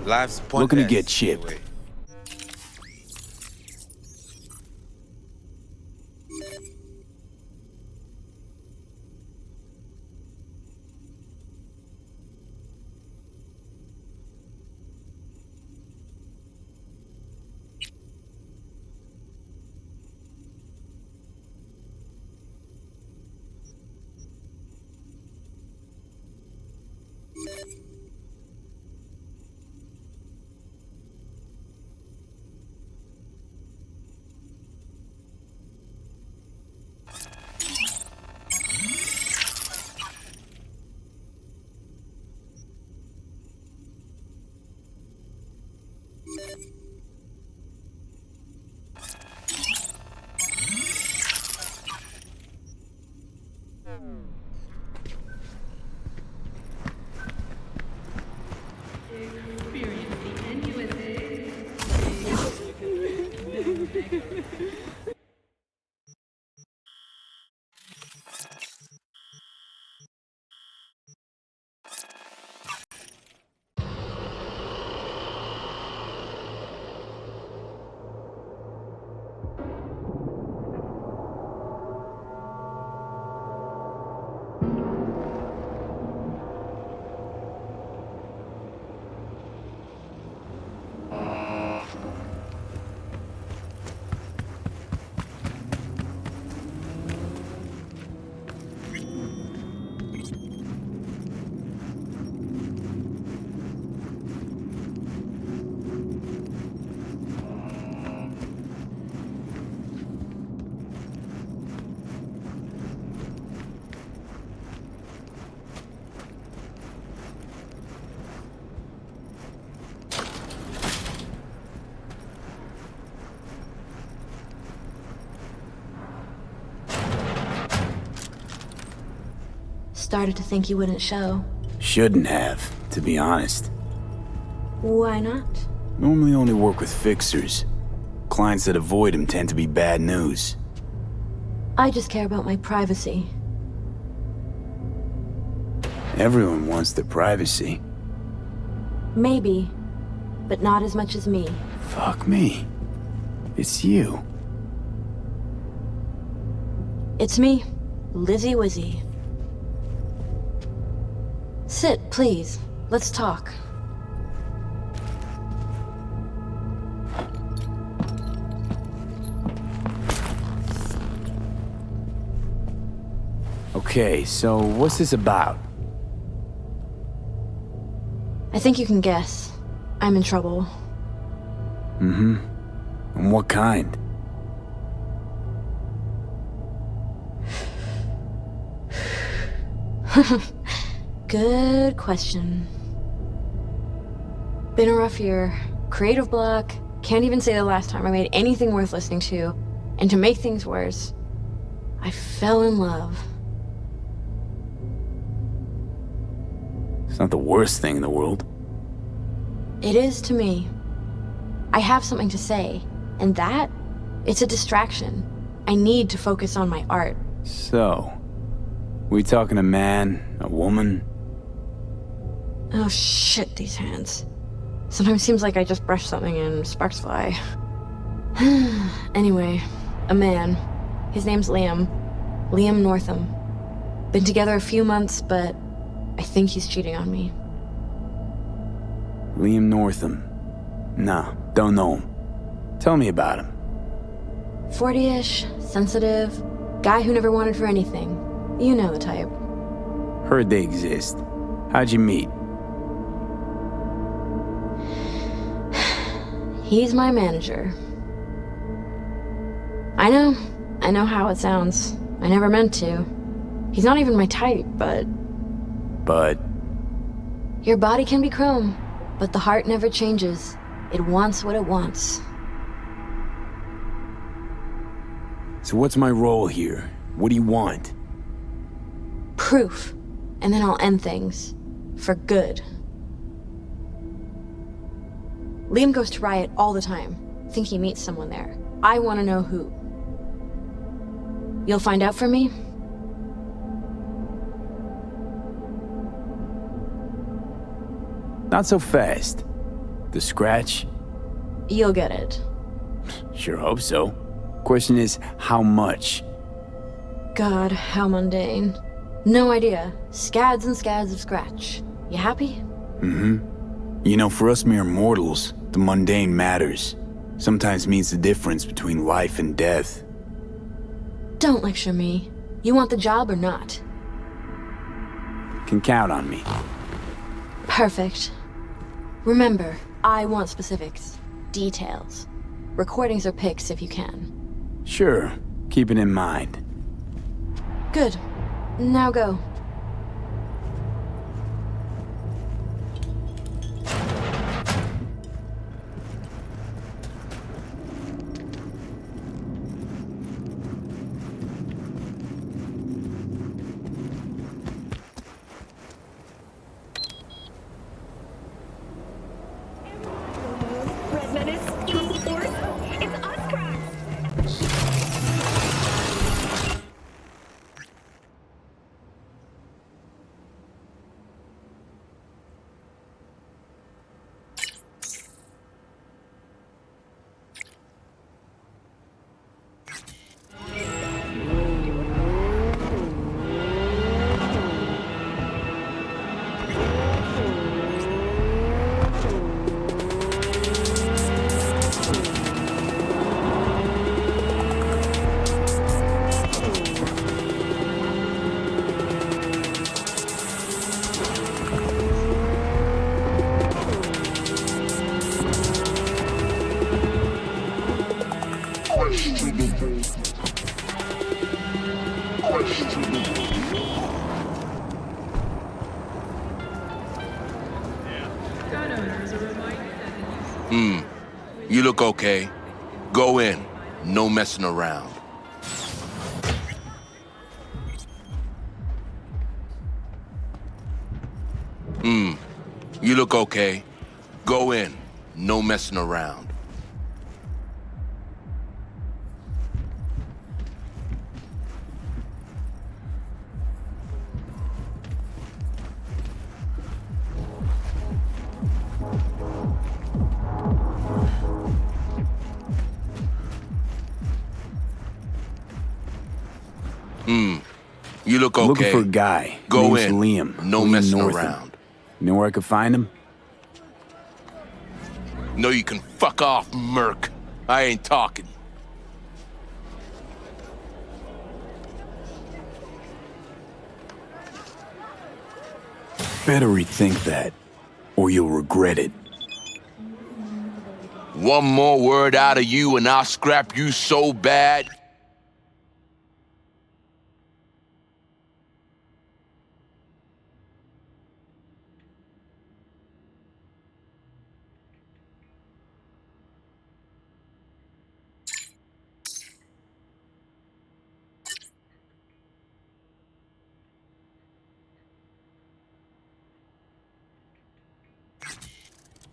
Life's pointless. Looking to get chipped. Started to think you wouldn't show. Shouldn't have, to be honest. Why not? Normally only work with fixers. Clients that avoid him tend to be bad news. I just care about my privacy. Everyone wants their privacy. Maybe, but not as much as me. Fuck me. It's you. It's me, Lizzie Wizzy. Sit, please. Let's talk. Okay, so what's this about? I think you can guess. I'm in trouble. Mm-hmm. And what kind? Good question. Been a rough year. Creative block. Can't even say the last time I made anything worth listening to. And to make things worse, I fell in love. It's not the worst thing in the world. It is to me. I have something to say, and that, it's a distraction. I need to focus on my art. So, we talking a man, a woman? Oh shit, these hands. Sometimes seems like I just brush something and sparks fly. Anyway, a man. His name's Liam. Liam Northam. Been together a few months, but I think he's cheating on me. Liam Northam. Nah, don't know him. Tell me about him. 40-ish, sensitive, guy who never wanted for anything. You know the type. Heard they exist. How'd you meet? He's my manager. I know how it sounds. I never meant to. He's not even my type, but... But... Your body can be chrome, but the heart never changes. It wants what it wants. So what's my role here? What do you want? Proof. And then I'll end things. For good. Liam goes to Riot all the time. Think he meets someone there. I want to know who. You'll find out for me? Not so fast. The scratch? You'll get it. Sure hope so. Question is, how much? God, how mundane. No idea. Scads and scads of scratch. You happy? You know, for us mere mortals, the mundane matters. Sometimes means the difference between life and death. Don't lecture me. You want the job or not? Can count on me. Perfect. Remember, I want specifics. Details. Recordings or pics if you can. Sure, keep it in mind. Good. Now go. Red Menace, Task Force, it's us, cracks! You look okay. Go in. No messing around. You look okay. Go in. No messing around. You look okay. Looking for a guy. Go Name's in. Liam. No Liam messing Northam. around. You know where I could find him? No, you can fuck off, Merc. I ain't talking. Better rethink that, or you'll regret it. One more word out of you and I'll scrap you so bad.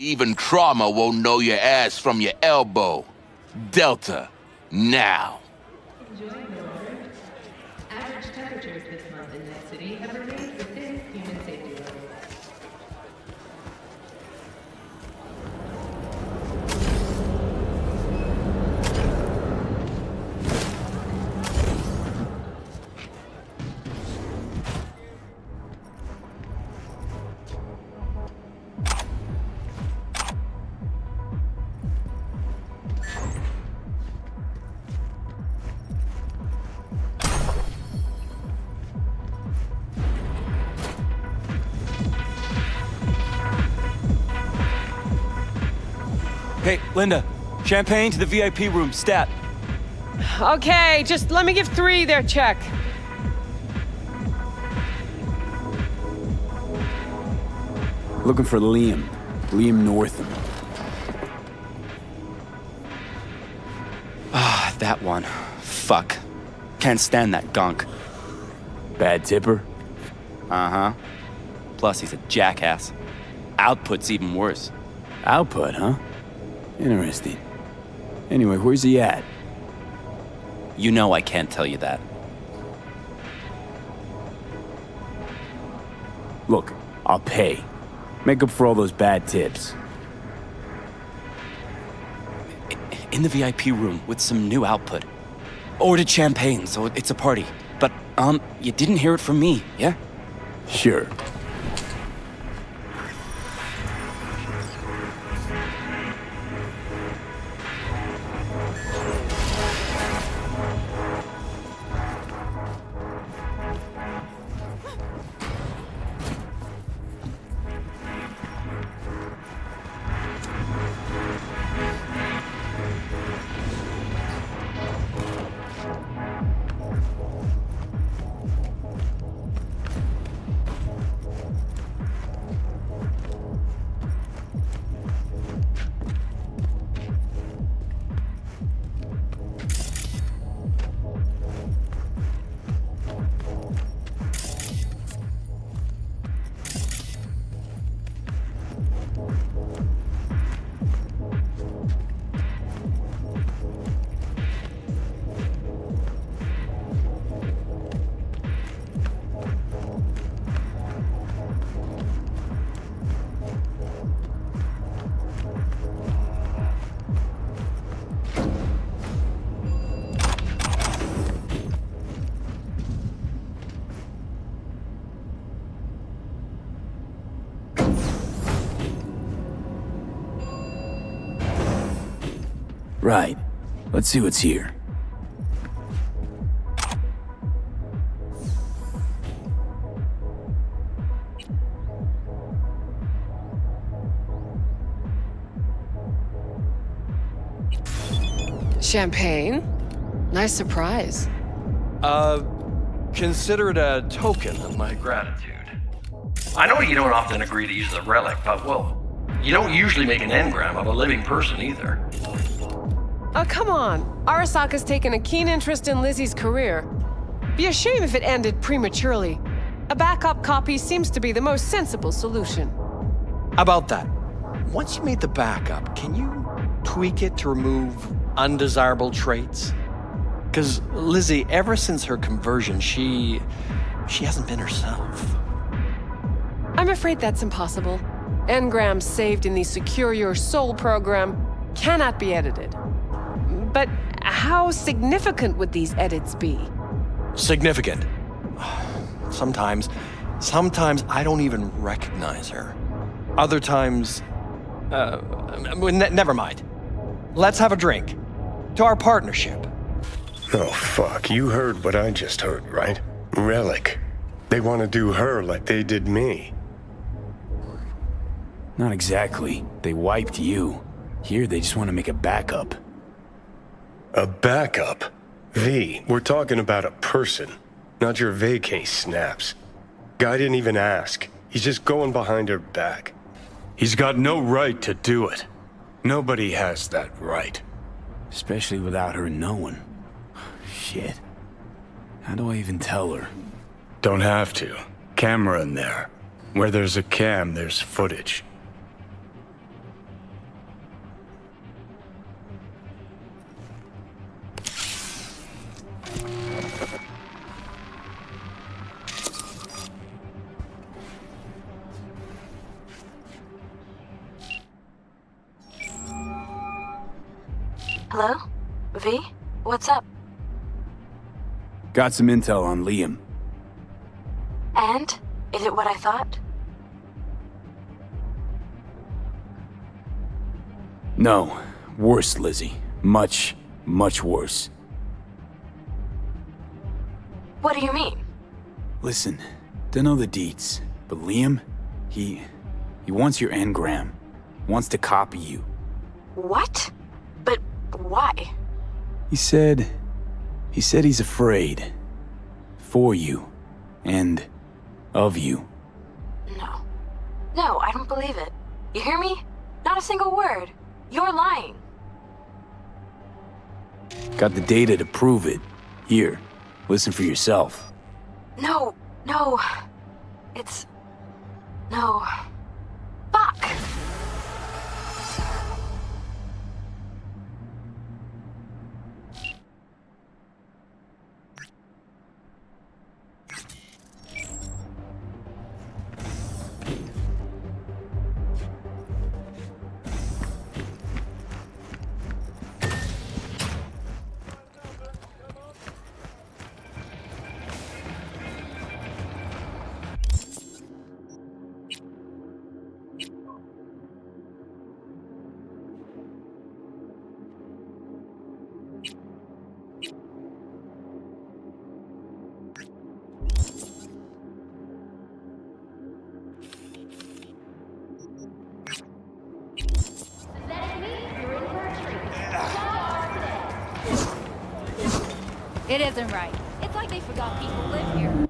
Even trauma won't know your ass from your elbow. Delta, now. Average temperatures this month in that city have remained within human safety levels. Hey, Linda. Champagne to the VIP room, stat. Okay, just let me give 3 their check. Looking for Liam. Liam Northam. Ah, that one. Fuck. Can't stand that gunk. Bad tipper? Uh-huh. Plus, he's a jackass. Output's even worse. Output, huh? Interesting. Anyway, where's he at? You know I can't tell you that. Look, I'll pay. Make up for all those bad tips. In the VIP room with some new output. Ordered champagne, so it's a party. But, you didn't hear it from me, yeah? Sure. Right. Let's see what's here. Champagne? Nice surprise. Consider it a token of my gratitude. I know you don't often agree to use a relic, but, well, you don't usually make an engram of a living person either. Oh, come on. Arasaka's taken a keen interest in Lizzie's career. Be a shame if it ended prematurely. A backup copy seems to be the most sensible solution. About that, once you made the backup, can you tweak it to remove undesirable traits? Because Lizzie, ever since her conversion, she hasn't been herself. I'm afraid that's impossible. Engrams saved in the Secure Your Soul program cannot be edited. But how significant would these edits be? Significant. Sometimes I don't even recognize her. Other times, never mind. Let's have a drink. To our partnership. Oh, fuck. You heard what I just heard, right? Relic. They want to do her like they did me. Not exactly. They wiped you. Here, they just want to make a backup. A backup? V, we're talking about a person, not your vacay snaps. Guy didn't even ask. He's just going behind her back. He's got no right to do it. Nobody has that right. Especially without her knowing. Shit. How do I even tell her? Don't have to. Camera in there. Where there's a cam, there's footage. Hello? V? What's up? Got some intel on Liam. And? Is it what I thought? No. Worse, Lizzie. Much, much worse. What do you mean? Listen, don't know the deets, but Liam, he wants your engram. Wants to copy you. What? But why? He said he's afraid. For you. And of you. No. No, I don't believe it. You hear me? Not a single word. You're lying. Got the data to prove it. Here, listen for yourself. No. It's... No. Fuck! It isn't right. It's like they forgot people live here.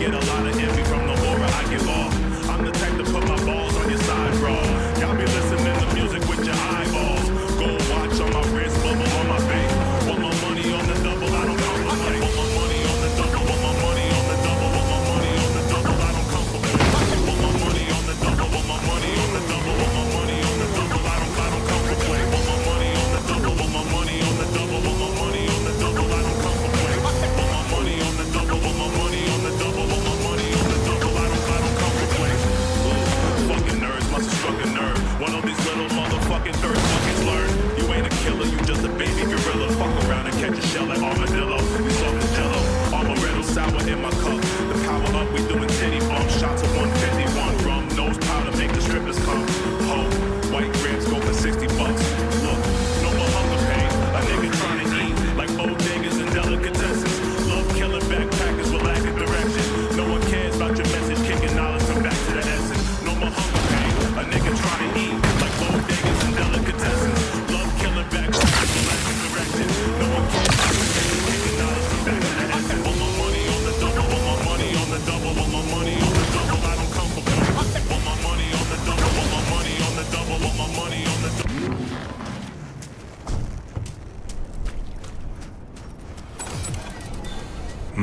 get a lot of envy from the aura I give off. I'm the type to put my balls on your side, bro.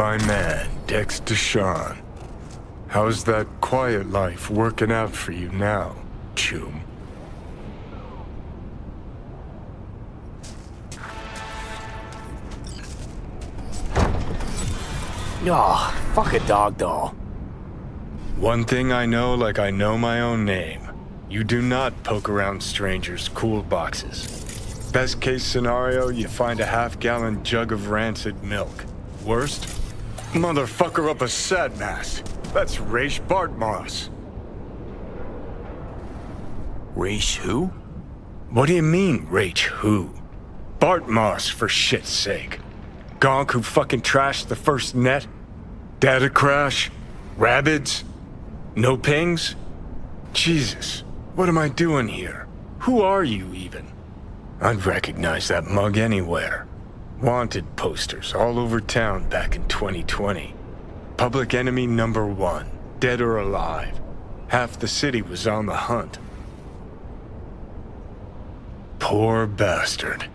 My man, Dex Deshawn. How's that quiet life working out for you now, Choom? Oh, fuck a dog doll. One thing I know like I know my own name. You do not poke around strangers' cool boxes. Best case scenario, you find a half-gallon jug of rancid milk. Worst? Motherfucker up a sad mass. That's Raish Bartmoss. Raish who? What do you mean, Raish who? Bartmoss, for shit's sake. Gonk who fucking trashed the first net? Data crash? Rabbids? No pings? Jesus, what am I doing here? Who are you even? I'd recognize that mug anywhere. Wanted posters all over town back in 2020. Public enemy number 1, dead or alive. Half the city was on the hunt. Poor bastard.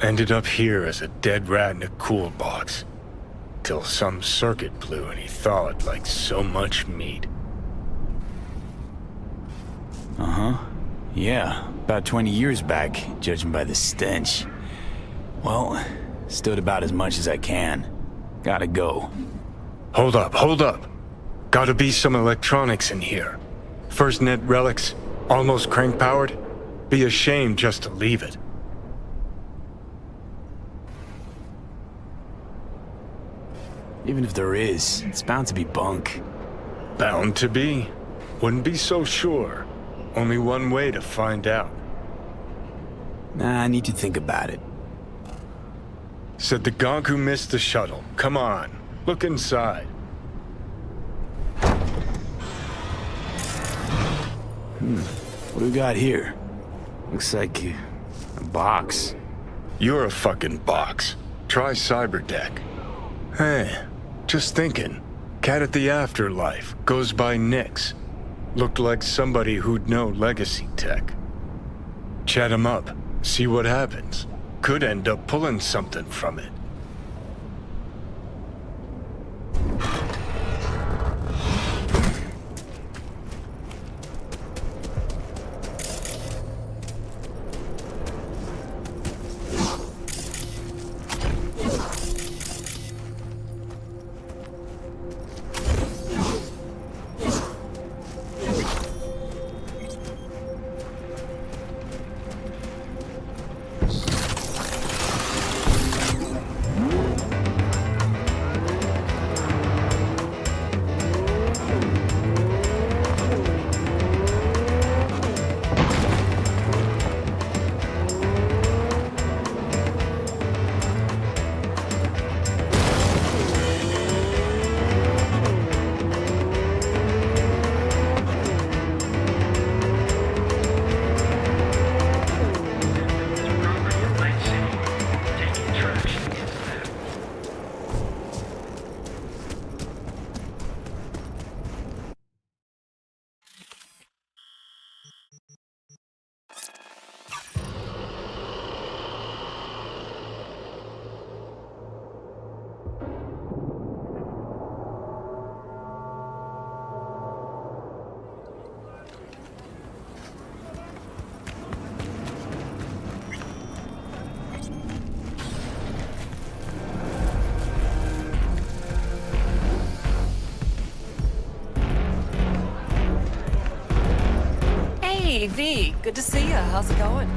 Ended up here as a dead rat in a cool box. Till some circuit blew and he thawed like so much meat. Uh-huh. Yeah, about 20 years back, judging by the stench. Well, stood about as much as I can. Gotta go. Hold up. Gotta be some electronics in here. First net relics, almost crank-powered. Be a shame just to leave it. Even if there is, it's bound to be bunk. Bound to be? Wouldn't be so sure. Only one way to find out. Nah, I need to think about it. Said the gonk who missed the shuttle. Come on, look inside. What do we got here? Looks like a box. You're a fucking box. Try Cyberdeck. Hey, just thinking. Cat at the Afterlife goes by Nix. Looked like somebody who'd know legacy tech. Chat him up, see what happens. Could end up pulling something from it. Hey, V, good to see you. How's it going?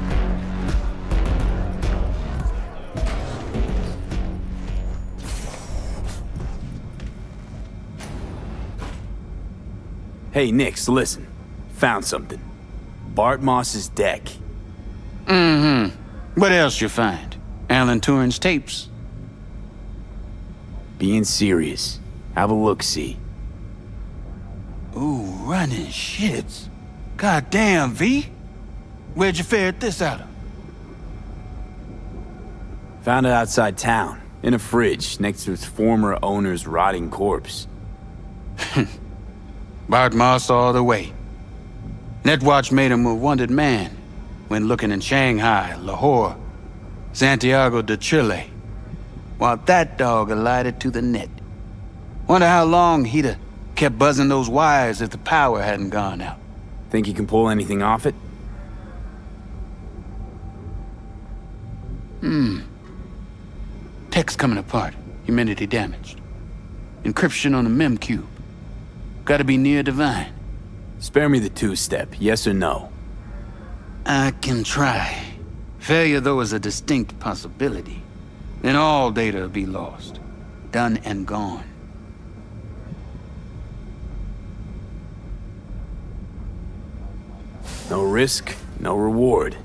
Hey, Nix, listen. Found something. Bart Moss's deck. What else you find? Alan Turing's tapes? Being serious. Have a look-see. Ooh, running shits. God damn, V. Where'd you ferret this out of? Found it outside town, in a fridge, next to its former owner's rotting corpse. Bart Moss all the way. Netwatch made him a wanted man when looking in Shanghai, Lahore, Santiago de Chile, while that dog alighted to the net. Wonder how long he'd have kept buzzing those wires if the power hadn't gone out. Think you can pull anything off it? Text coming apart. Humidity damaged. Encryption on the mem cube. Gotta be near divine. Spare me the two-step, yes or no? I can try. Failure, though, is a distinct possibility. Then all data will be lost. Done and gone. No risk, no reward.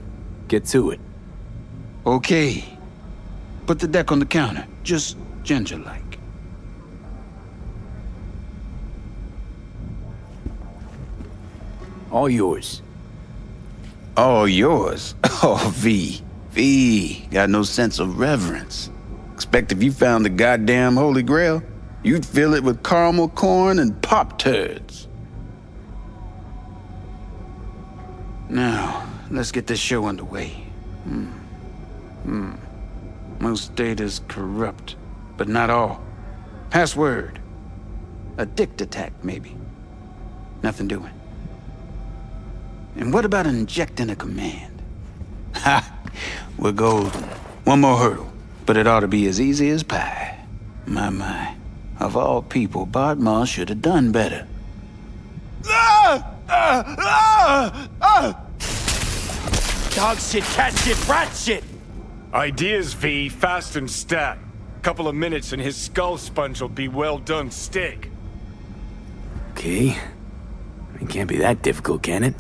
Get to it. Okay. Put the deck on the counter. Just ginger-like. All yours. All yours? Oh, V. Got no sense of reverence. Expect if you found the goddamn Holy Grail, you'd fill it with caramel corn and Pop-Turds. Now, let's get this show underway. Most data's corrupt, but not all. Password. A dict attack, maybe. Nothing doing. And what about injecting a command? Ha! We're golden. One more hurdle, but it ought to be as easy as pie. My. Of all people, Bart Moss should have done better. Dog shit, cat shit, rat shit! Ideas, V, fast and stat. Couple of minutes and his skull sponge will be well done steak. Okay. It can't be that difficult, can it?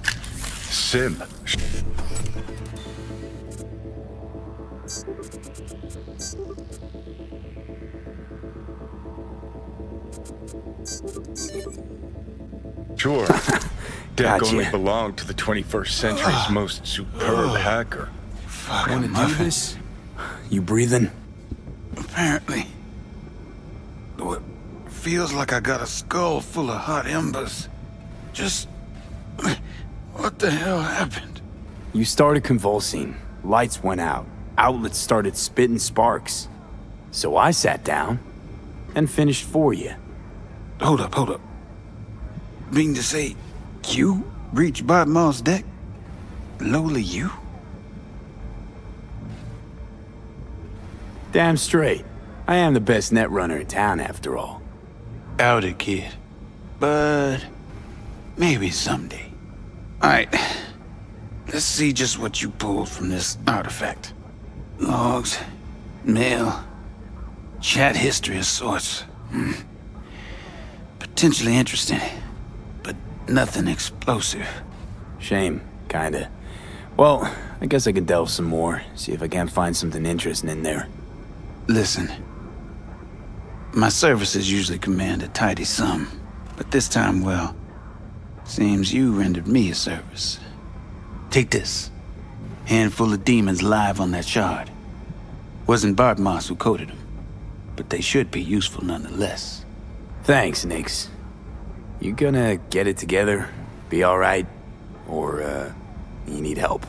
Sim. Sure. Deck Gotcha. only belonged to the 21st century's most superb hacker. Wanna do this? You breathing? Apparently. Though it feels like I got a skull full of hot embers. Just... what the hell happened? You started convulsing. Lights went out. Outlets started spitting sparks. So I sat down and finished for you. Hold up. Mean to say, you reached Bart Moss' deck? Lowly you? Damn straight. I am the best net runner in town, after all. Doubt it, kid. But maybe someday. Alright. Let's see just what you pulled from this artifact. Logs, mail, chat history of sorts. Potentially interesting, but nothing explosive. Shame, kinda. Well, I guess I can delve some more, see if I can't find something interesting in there. Listen, my services usually command a tidy sum, but this time, well, seems you rendered me a service. Take this. Handful of demons live on that shard. Wasn't Bart Moss who coded them, but they should be useful nonetheless. Thanks, Nix. You gonna get it together? Be alright? Or, you need help?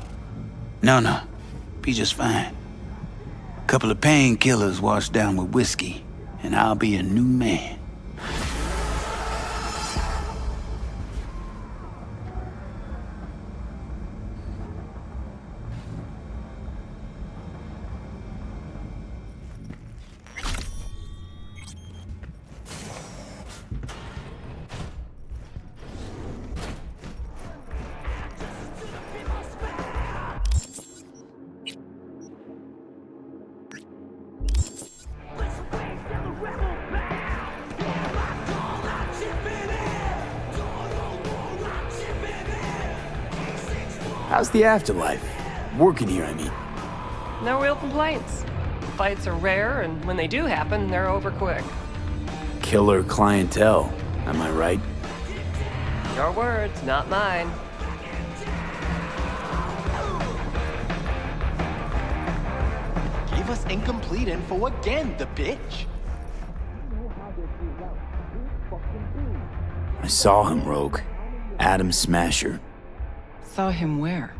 No. Be just fine. Couple of painkillers washed down with whiskey, and I'll be a new man. How's the afterlife? Working here, I mean. No real complaints. Fights are rare, and when they do happen, they're over quick. Killer clientele, am I right? Your words, not mine. Gave us incomplete info again, the bitch. I saw him, Rogue. Adam Smasher. Saw him where?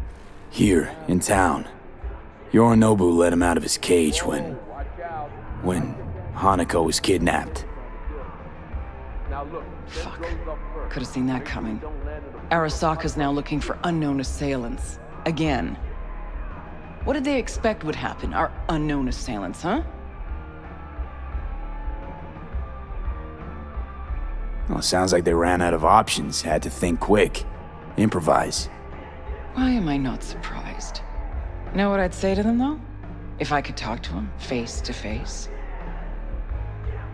Here, in town. Yorinobu let him out of his cage when Hanako was kidnapped. Fuck. Could have seen that coming. Arasaka's now looking for unknown assailants. Again. What did they expect would happen? Our unknown assailants, huh? Well, sounds like they ran out of options. Had to think quick. Improvise. Why am I not surprised? Know what I'd say to them, though? If I could talk to them face to face?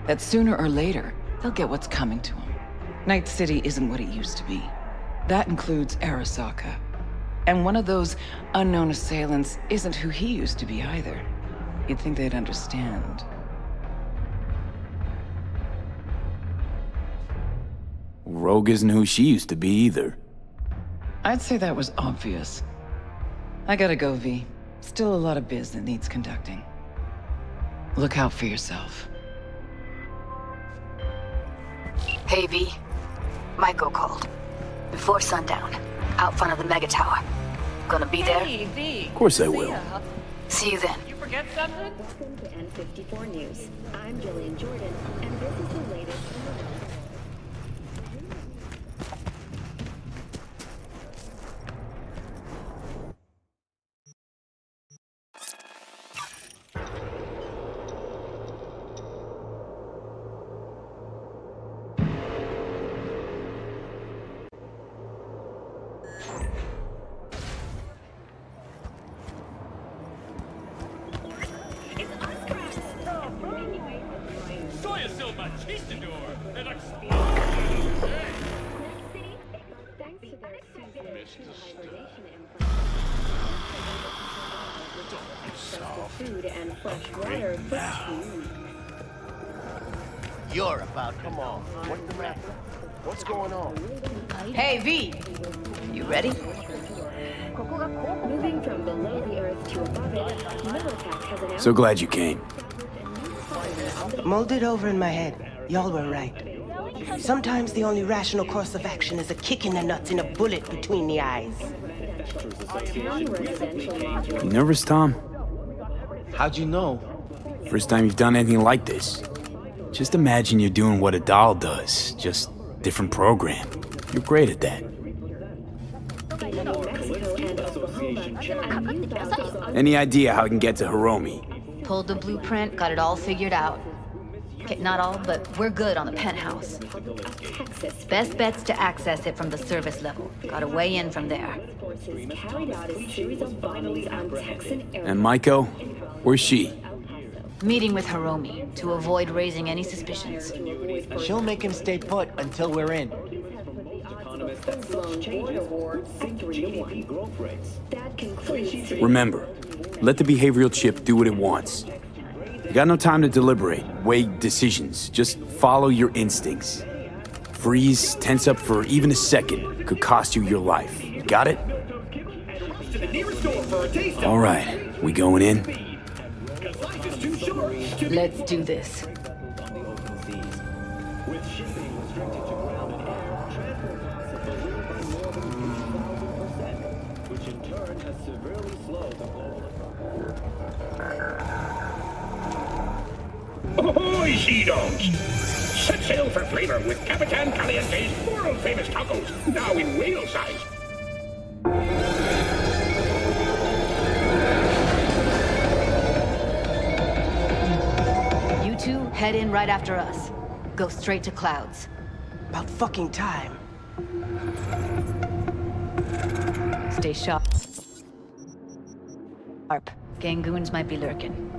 That sooner or later, they'll get what's coming to them. Night City isn't what it used to be. That includes Arasaka. And one of those unknown assailants isn't who he used to be either. You'd think they'd understand. Rogue isn't who she used to be either. I'd say that was obvious. I gotta go, V. Still a lot of biz that needs conducting. Look out for yourself. Hey, V. Michael called. Before sundown. Out front of the mega tower. Gonna be there? Hey, V. Of course I will. See you then. You forget something? Welcome to N54 News. I'm Jillian Jordan, and this is the latest in the world. Food and fresh water for food. You're about, come on. What's the matter? What's going on? Hey, V. You ready? Moving from below the earth to above it, Militech has announced... So glad you came. Mulled it over in my head. Y'all were right. Sometimes the only rational course of action is a kick in the nuts and a bullet between the eyes. You nervous, Tom? How'd you know? First time you've done anything like this. Just imagine you're doing what a doll does, just different program. You're great at that. Any idea how I can get to Hiromi? Pulled the blueprint, got it all figured out. Okay, not all, but we're good on the penthouse. Best bet's to access it from the service level. Gotta weigh in from there. And Maiko? Where's she? Meeting with Hiromi to avoid raising any suspicions. She'll make him stay put until we're in. Remember, let the behavioral chip do what it wants. You got no time to deliberate, weigh decisions. Just follow your instincts. Freeze, tense up for even a second could cost you your life. Got it? All right, we going in? Let's do this. Ahoy, sea dogs! Set sail for flavor with Capitan Caliente's world-famous tacos, now in whale size. You two head in right after us. Go straight to Clouds. About fucking time. Stay sharp. Gangoons might be lurking.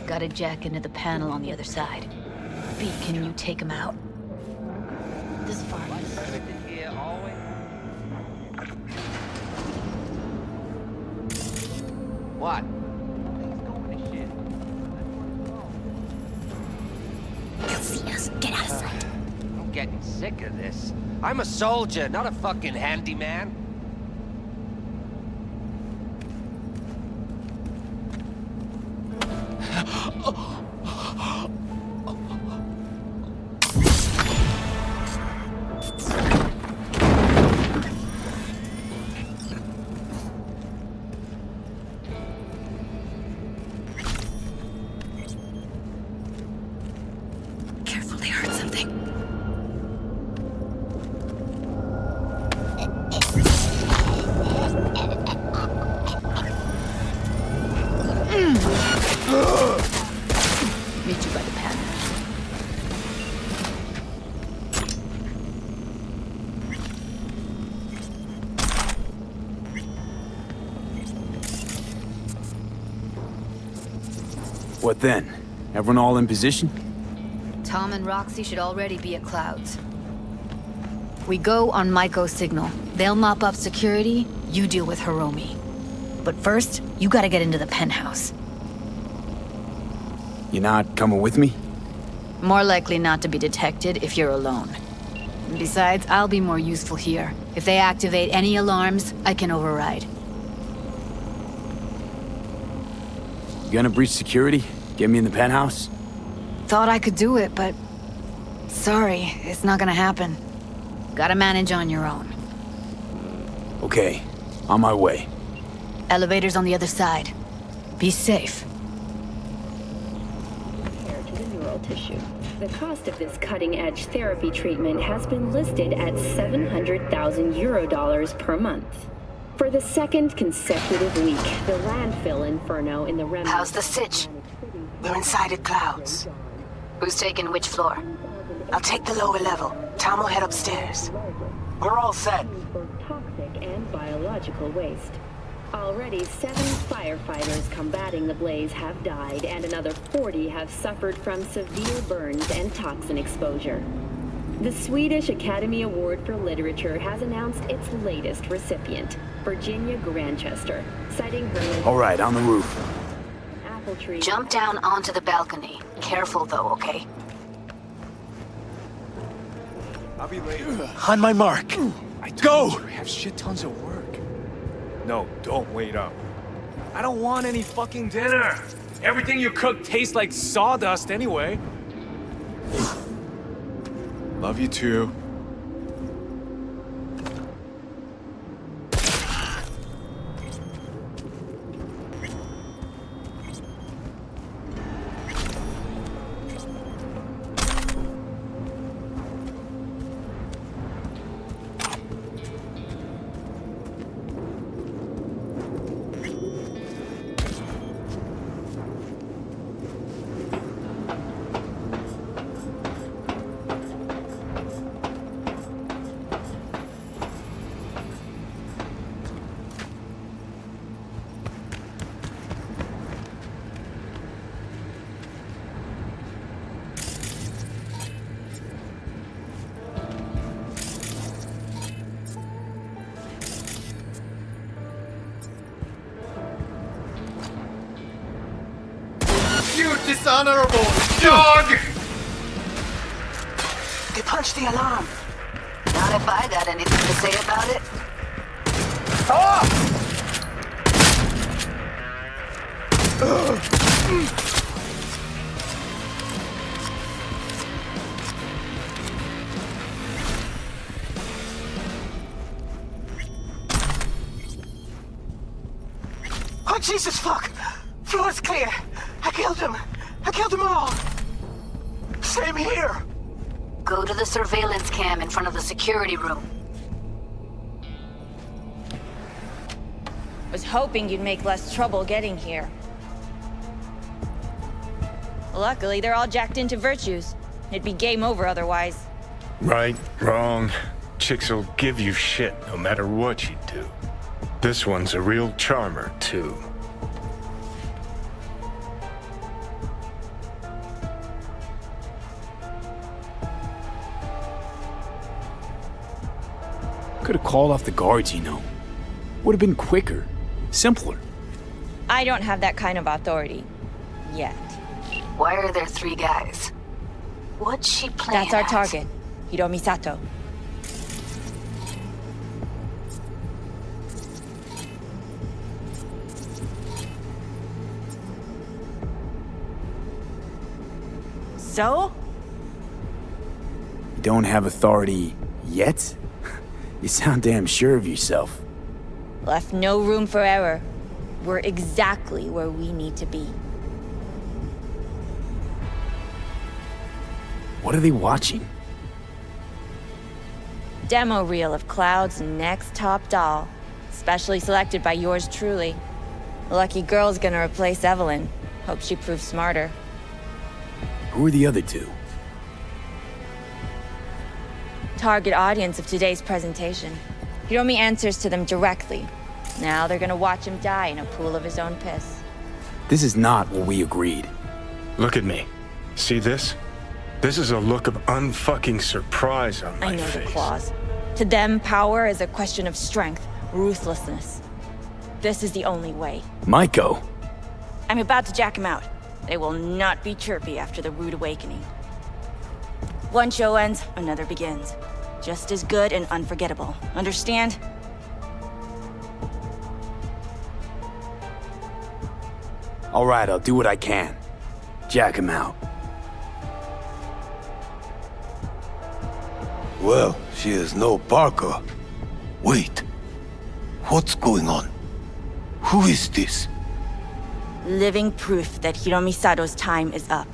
Got a jack into the panel on the other side. B, can you take him out? This far. What? He'll see us. Get out of sight. I'm getting sick of this. I'm a soldier, not a fucking handyman. Meet you by the pen. What then? Everyone all in position? Tom and Roxy should already be at Clouds. We go on Maiko's signal. They'll mop up security, you deal with Hiromi. But first, you gotta get into the penthouse. You're not coming with me? More likely not to be detected if you're alone. Besides, I'll be more useful here. If they activate any alarms, I can override. You gonna breach security? Get me in the penthouse? Thought I could do it, but... Sorry, it's not gonna happen. Gotta manage on your own. Okay, on my way. Elevator's on the other side. Be safe. Compared to the neural tissue. The cost of this cutting-edge therapy treatment has been listed at 700,000 euro per month. For the second consecutive week, the landfill inferno in the remnants... How's the sitch? We're inside at Clouds. Who's taking which floor? I'll take the lower level. Tom will head upstairs. We're all set. Toxic and biological waste. Already 7 firefighters combating the blaze have died, and another 40 have suffered from severe burns and toxin exposure. The Swedish Academy Award for Literature has announced its latest recipient, Virginia Grantchester, citing her... All right, on the roof. Apple tree... Jump down onto the balcony. Careful though, okay? I'll be late. On my mark. Go! I have shit tons of work. No, don't wait up. I don't want any fucking dinner. Everything you cook tastes like sawdust anyway. Love you too. You dishonorable dog! They punched the alarm. Not if I got anything to say about it. Oh, Jesus, fuck! Floor's clear. I killed him. I killed them all. Same here. Go to the surveillance cam in front of the security room. Was hoping you'd make less trouble getting here. Luckily, they're all jacked into virtues. It'd be game over otherwise. Right, wrong. Chicks will give you shit no matter what you do. This one's a real charmer, too. Could have called off the guards, you know. Would have been quicker, simpler. I don't have that kind of authority. Yet. Why are there 3 guys? What's she playing That's our at? target, Hiromi Sato. So? You don't have authority yet? You sound damn sure of yourself. Left no room for error. We're exactly where we need to be. What are they watching? Demo reel of Cloud's next top doll, specially selected by yours truly. Lucky girl's gonna replace Evelyn. Hope she proves smarter. Who are the other two? Target audience of today's presentation. Hiromi answers to them directly. Now they're gonna watch him die in a pool of his own piss. This is not what we agreed. Look at me. See this? This is a look of unfucking surprise on my I know face. the clause. To them, power is a question of strength, ruthlessness. This is the only way. Maiko. I'm about to jack him out. They will not be chirpy after the rude awakening. One show ends, another begins. Just as good and unforgettable. Understand? All right, I'll do what I can. Jack him out. Well, she is no Parker. Wait. What's going on? Who is this? Living proof that Hiromi Sato's time is up.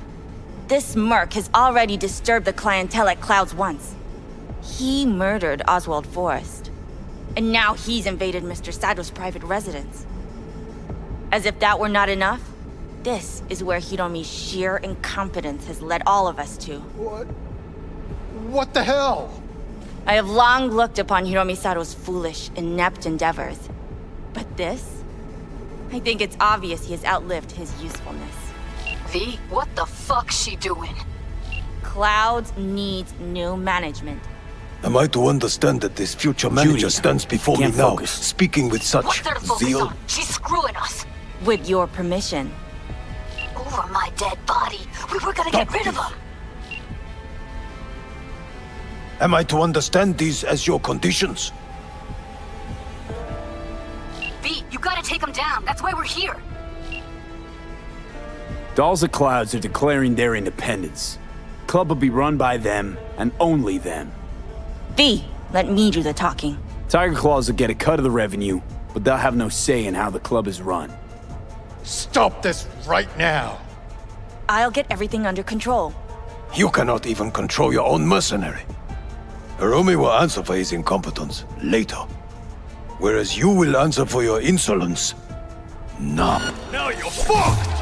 This merc has already disturbed the clientele at Clouds once. He murdered Oswald Forrest. And now he's invaded Mr. Sato's private residence. As if that were not enough, this is where Hiromi's sheer incompetence has led all of us to. What the hell? I have long looked upon Hiromi Sato's foolish, inept endeavors. But this? I think it's obvious he has outlived his usefulness. V, what the fuck's she doing? Clouds needs new management. Am I to understand that this future manager Judy, stands before me can't now, focus. speaking with such What's there to focus zeal? on? She's screwing us. With your permission. Over my dead body. We were gonna get rid of her. Am I to understand these as your conditions? V, you gotta take him down. That's why we're here. Dolls of Clouds are declaring their independence. Club will be run by them, and only them. V, let me do the talking. Tiger Claws will get a cut of the revenue, but they'll have no say in how the club is run. Stop this right now. I'll get everything under control. You cannot even control your own mercenary. Hiromi will answer for his incompetence later, whereas you will answer for your insolence now. Now you're fucked!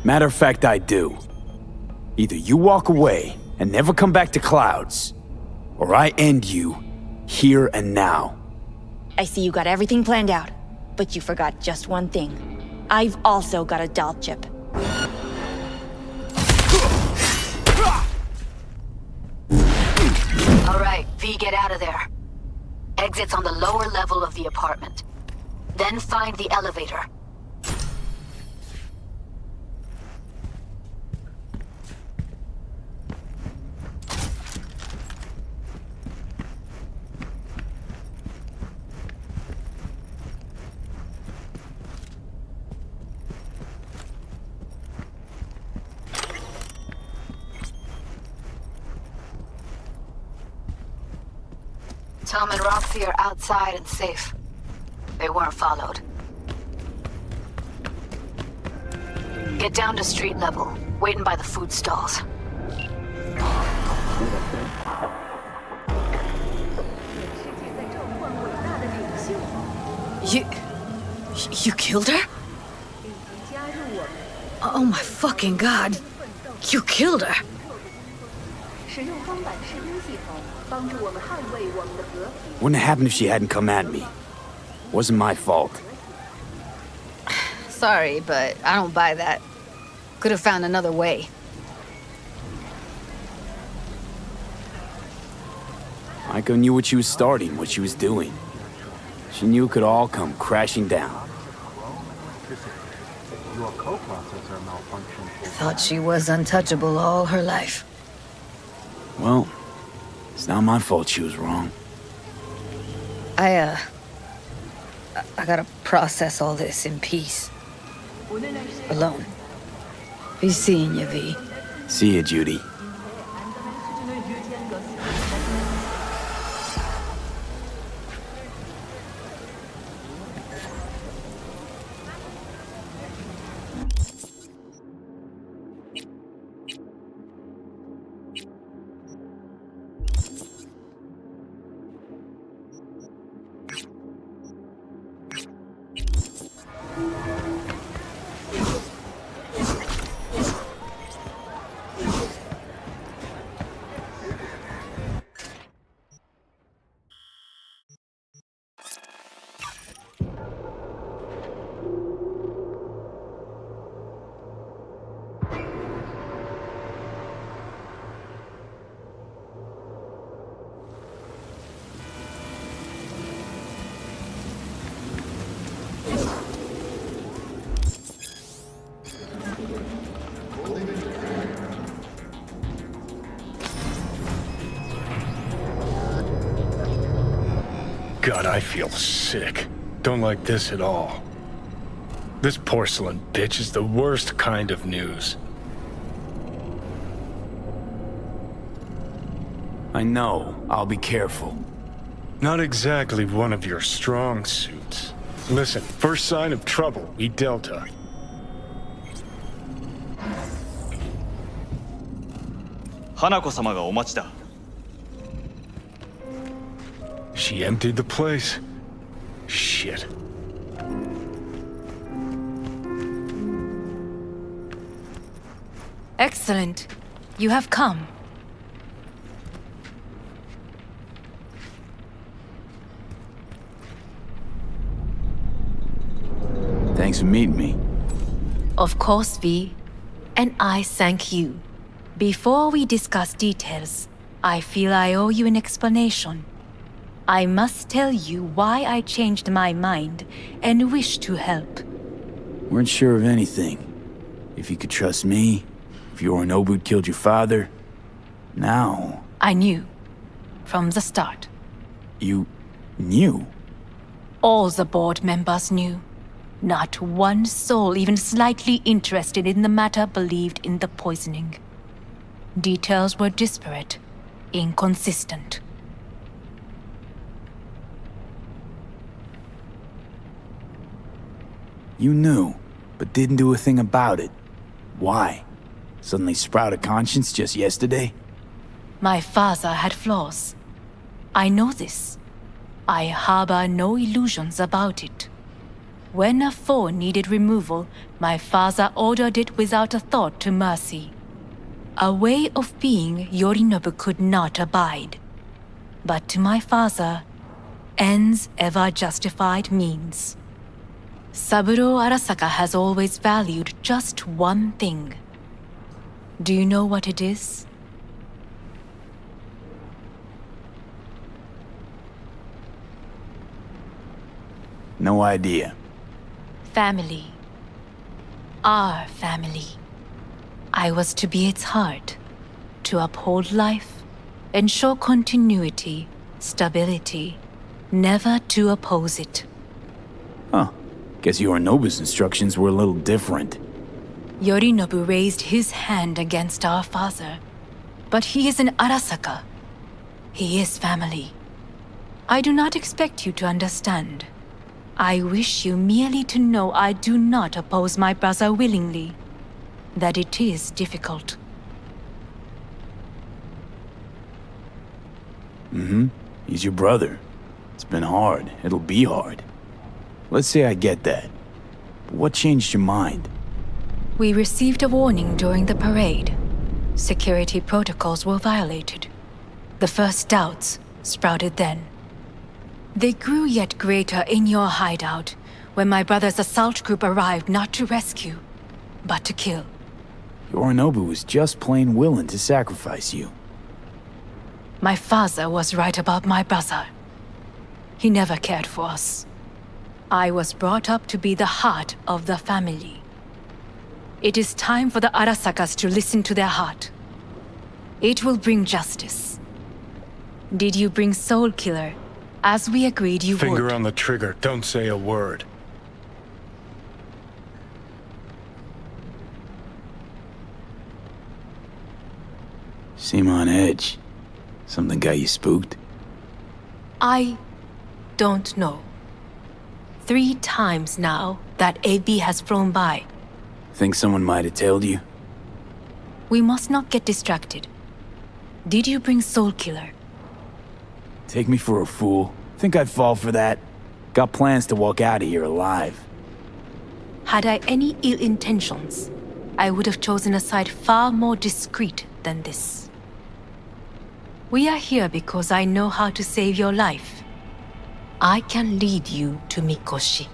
Matter of fact, I do. Either you walk away and never come back to Clouds, or I end you here and now. I see you got everything planned out, but you forgot just one thing. I've also got a doll chip. All right, V, get out of there. Exit's on the lower level of the apartment. Then find the elevator. Tom and Roxy are outside and safe. They weren't followed. Get down to street level, waiting by the food stalls. You killed her? Oh my fucking god. You killed her. Wouldn't have happened if she hadn't come at me. Wasn't my fault. Sorry, but I don't buy that. Could have found another way. Maiko knew what she was starting, what she was doing. She knew it could all come crashing down. Thought she was untouchable all her life. Well, it's not my fault she was wrong. I gotta process all this in peace. Alone. Be seeing you, V. See ya, Judy. God, I feel sick. Don't like this at all. This porcelain bitch is the worst kind of news. I know. I'll be careful. Not exactly one of your strong suits. Listen, first sign of trouble, we Delta. Hanako-samaがお待ちだ。 She emptied the place? Shit. Excellent. You have come. Thanks for meeting me. Of course, V. And I thank you. Before we discuss details, I feel I owe you an explanation. I must tell you why I changed my mind and wish to help. Weren't sure of anything. If you could trust me, if Yorinobu killed your father. Now... I knew. From the start. You... knew? All the board members knew. Not one soul even slightly interested in the matter believed in the poisoning. Details were disparate, inconsistent. You knew, but didn't do a thing about it. Why? Suddenly sprout a conscience just yesterday? My father had flaws. I know this. I harbor no illusions about it. When a foe needed removal, my father ordered it without a thought to mercy. A way of being Yorinobu could not abide. But to my father, ends ever justified means. Saburo Arasaka has always valued just one thing. Do you know what it is? No idea. Family. Our family. I was to be its heart, to uphold life, ensure continuity, stability, never to oppose it. Huh. Guess Yorinobu's instructions were a little different. Yorinobu raised his hand against our father, but he is an Arasaka. He is family. I do not expect you to understand. I wish you merely to know I do not oppose my brother willingly, that it is difficult. Mm-hmm. He's your brother. It's been hard. It'll be hard. Let's say I get that. But what changed your mind? We received a warning during the parade. Security protocols were violated. The first doubts sprouted then. They grew yet greater in your hideout, when my brother's assault group arrived not to rescue, but to kill. Yorinobu was just plain willing to sacrifice you. My father was right about my brother. He never cared for us. I was brought up to be the heart of the family. It is time for the Arasakas to listen to their heart. It will bring justice. Did you bring Soul Killer, as we agreed you would? Finger on the trigger, don't say a word. Seem on edge. Something got you spooked? I don't know. 3 times now that AB has flown by. Think someone might have tailed you? We must not get distracted. Did you bring Soul Killer? Take me for a fool. Think I'd fall for that? Got plans to walk out of here alive. Had I any ill intentions, I would have chosen a side far more discreet than this. We are here because I know how to save your life. I can lead you to Mikoshi.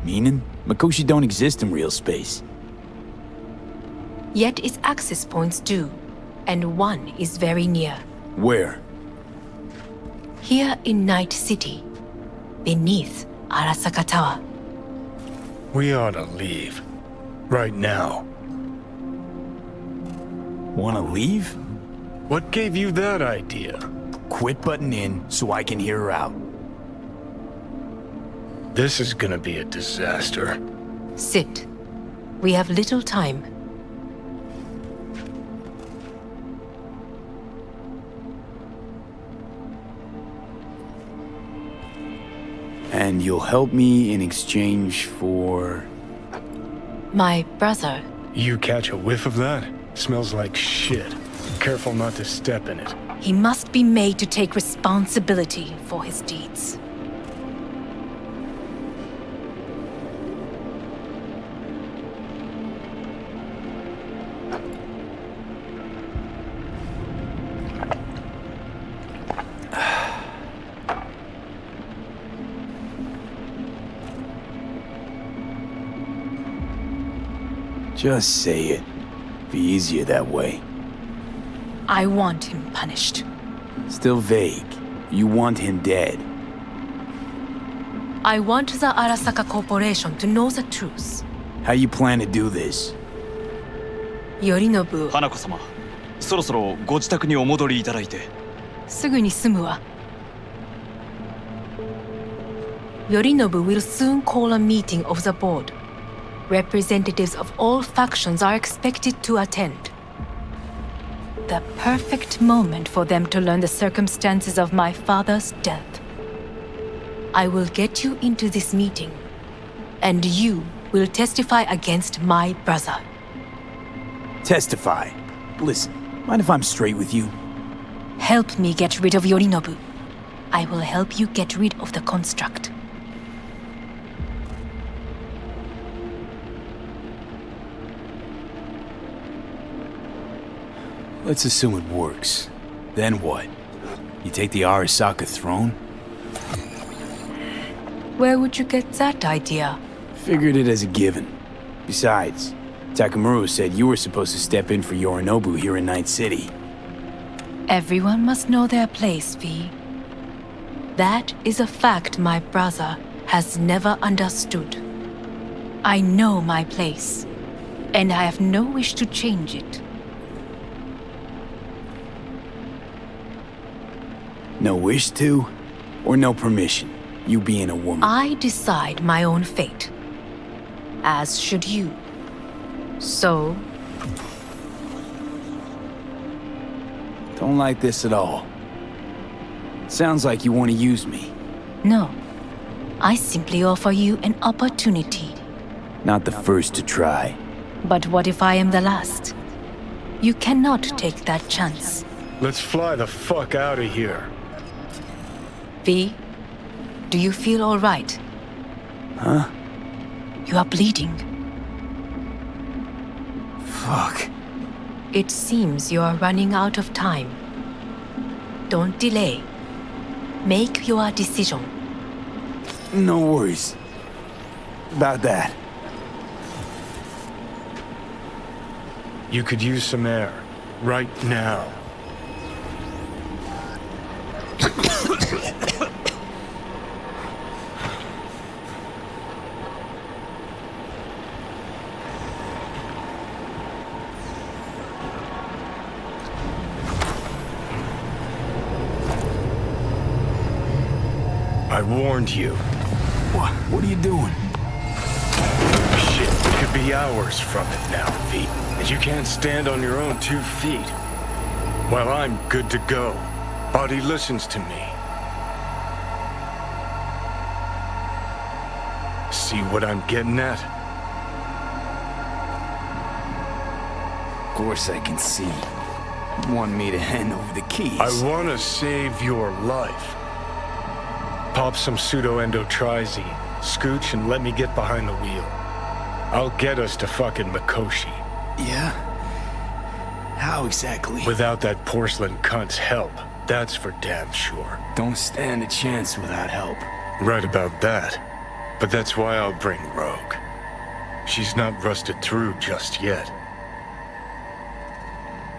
Meaning? Mikoshi don't exist in real space. Yet its access points do, and one is very near. Where? Here in Night City, beneath Arasaka Tower. We ought to leave. Right now. Wanna leave? What gave you that idea? Quit butting in so I can hear her out. This is gonna be a disaster. Sit. We have little time. And you'll help me in exchange for... My brother. You catch a whiff of that? Smells like shit. Careful not to step in it. He must be made to take responsibility for his deeds. Just say it. Be easier that way. I want him punished. Still vague. You want him dead. I want the Arasaka Corporation to know the truth. How you plan to do this? Yorinobu. 花子様、そろそろご自宅にお戻りいただいて。すぐに済むわ。Yorinobu will soon call a meeting of the board. Representatives of all factions are expected to attend. The perfect moment for them to learn the circumstances of my father's death. I will get you into this meeting, and you will testify against my brother. Testify? Listen, mind if I'm straight with you? Help me get rid of Yorinobu. I will help you get rid of the construct. Let's assume it works. Then what? You take the Arasaka throne? Where would you get that idea? Figured it as a given. Besides, Takamura said you were supposed to step in for Yorinobu here in Night City. Everyone must know their place, V. That is a fact my brother has never understood. I know my place, and I have no wish to change it. No wish to? Or no permission? You being a woman? I decide my own fate. As should you. So... Don't like this at all. Sounds like you want to use me. No. I simply offer you an opportunity. Not the first to try. But what if I am the last? You cannot take that chance. Let's fly the fuck out of here. V, do you feel all right? Huh? You are bleeding. Fuck. It seems you are running out of time. Don't delay. Make your decision. No worries about that. You could use some air. Right now. I warned you. What are you doing? Shit, we could be hours from it now, V. And you can't stand on your own 2 feet. Well, I'm good to go. Body listens to me. See what I'm getting at? Of course I can see. You want me to hand over the keys. I want to save your life. Pop some pseudo-endotrizine, scooch, and let me get behind the wheel. I'll get us to fucking Mikoshi. Yeah? How exactly? Without that porcelain cunt's help, that's for damn sure. Don't stand a chance without help. Right about that. But that's why I'll bring Rogue. She's not rusted through just yet.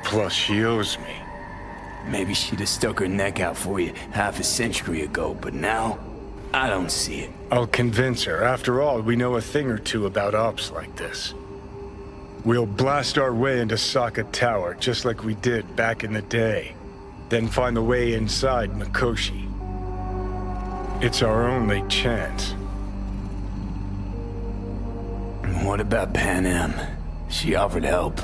Plus, she owes me. Maybe she'd have stuck her neck out for you half a century ago, but now, I don't see it. I'll convince her. After all, we know a thing or two about ops like this. We'll blast our way into Sokka Tower, just like we did back in the day. Then find the way inside Mikoshi. It's our only chance. What about Pan Am? She offered help.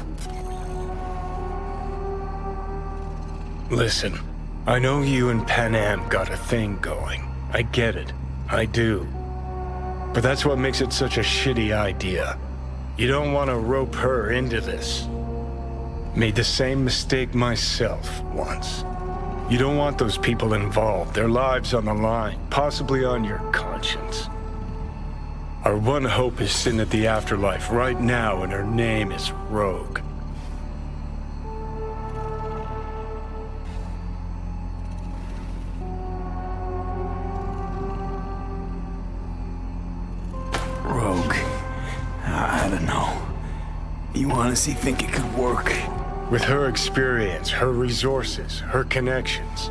Listen, I know you and Pan Am got a thing going. I get it. I do. But that's what makes it such a shitty idea. You don't want to rope her into this. Made the same mistake myself once. You don't want those people involved, their lives on the line, possibly on your conscience. Our one hope is sin at the afterlife right now, and her name is Rogue. Rogue. I don't know. You honestly think it could work? With her experience, her resources, her connections.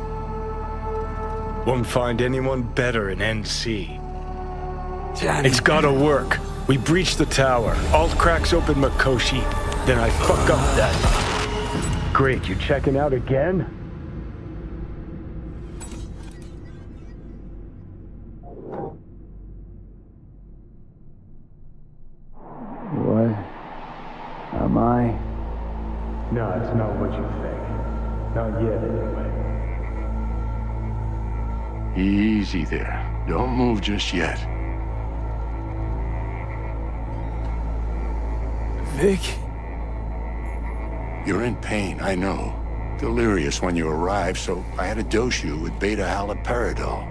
Won't find anyone better in NC. Johnny. It's gotta work. We breach the tower. Alt cracks open Mikoshi. Then I fuck up that. Great, you checking out again? What? Am I? No, it's not what you think. Not yet, anyway. Easy there. Don't move just yet. Vic? You're in pain, I know. Delirious when you arrived, so I had to dose you with beta-haloperidol.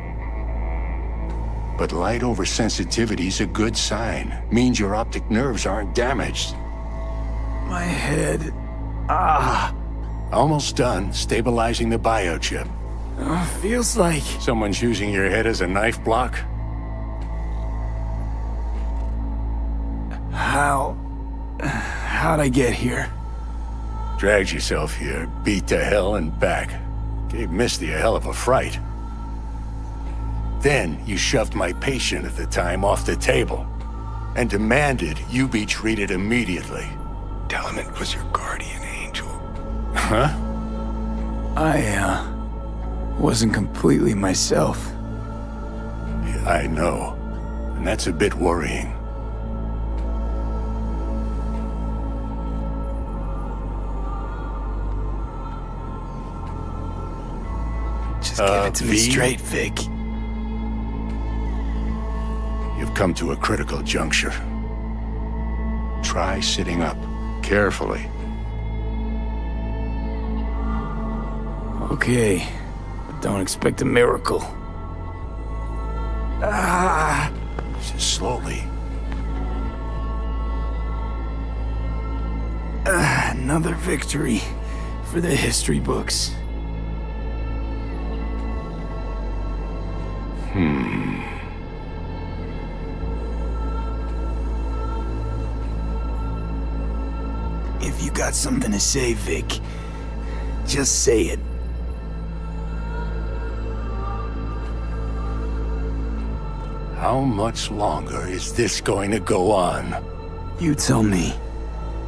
But light oversensitivity's a good sign. Means your optic nerves aren't damaged. My head. Almost done stabilizing the biochip. Feels like... Someone's using your head as a knife block? How'd I get here? Dragged yourself here, beat to hell and back. Gave Misty a hell of a fright. Then you shoved my patient at the time off the table and demanded you be treated immediately. Tell him it was your guardian angel. Huh? I wasn't completely myself. Yeah, I know. And that's a bit worrying. Just give it to me straight, Vic. You've come to a critical juncture. Try sitting up, carefully. Okay, but don't expect a miracle. Just slowly. Another victory for the history books. If you got something to say, Vic, just say it. How much longer is this going to go on? You tell me.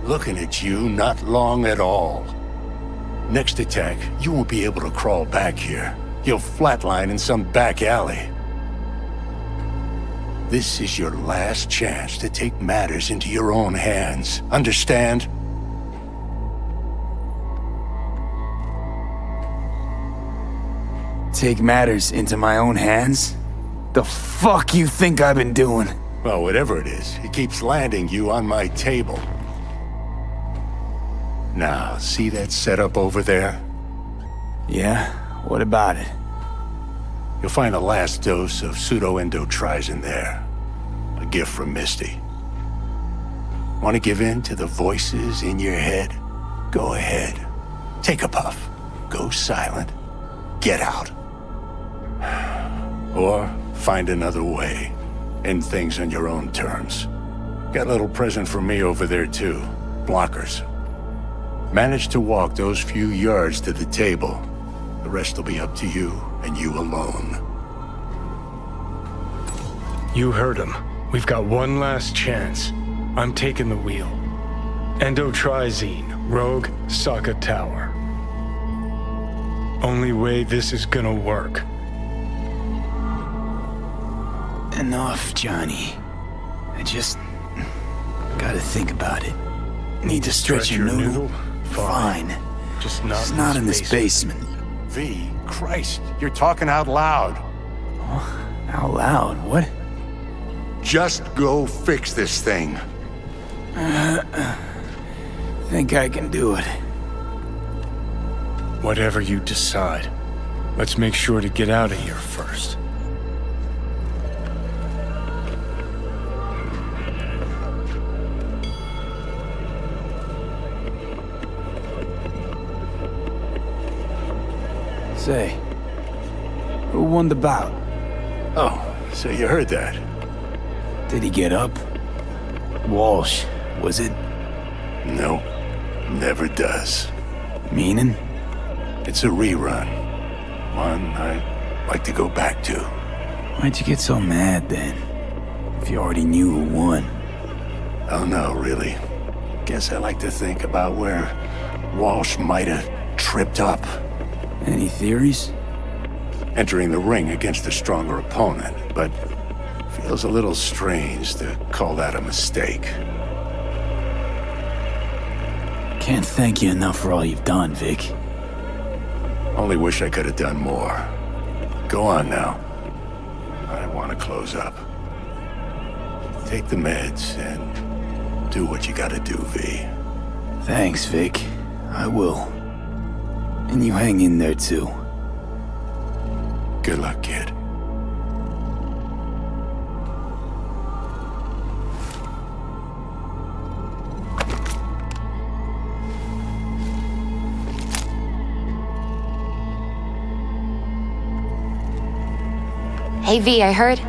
Looking at you, not long at all. Next attack, you won't be able to crawl back here. You'll flatline in some back alley. This is your last chance to take matters into your own hands. Understand? Take matters into my own hands? The fuck you think I've been doing? Well, whatever it is, it keeps landing you on my table. Now, see that setup over there? Yeah? What about it? You'll find the last dose of pseudo-endotrizin there. A gift from Misty. Want to give in to the voices in your head? Go ahead. Take a puff. Go silent. Get out. Or find another way. End things on your own terms. Got a little present for me over there too. Blockers. Manage to walk those few yards to the table. The rest will be up to you and you alone. You heard him. We've got one last chance. I'm taking the wheel. Endotrizine, Rogue, Sokka Tower. Only way this is gonna work. Enough, Johnny. I just gotta think about it. Need to stretch your noodle? Fine. Just It's not in this basement. V, Christ, you're talking out loud. Out loud? What? Just go fix this thing. Think I can do it. Whatever you decide. Let's make sure to get out of here first. Say, who won the bout? Oh, so you heard that. Did he get up? Walsh, was it? No, never does. Meaning? It's a rerun. One I'd like to go back to. Why'd you get so mad then? If you already knew who won. Oh no, really. Guess I like to think about where Walsh might have tripped up. Any theories? Entering the ring against a stronger opponent, but feels a little strange to call that a mistake. Can't thank you enough for all you've done, Vic. Only wish I could have done more. Go on now. I want to close up. Take the meds and do what you gotta do, V. Thanks, Vic. I will. And you hang in there, too. Good luck, kid. Hey, V, I heard.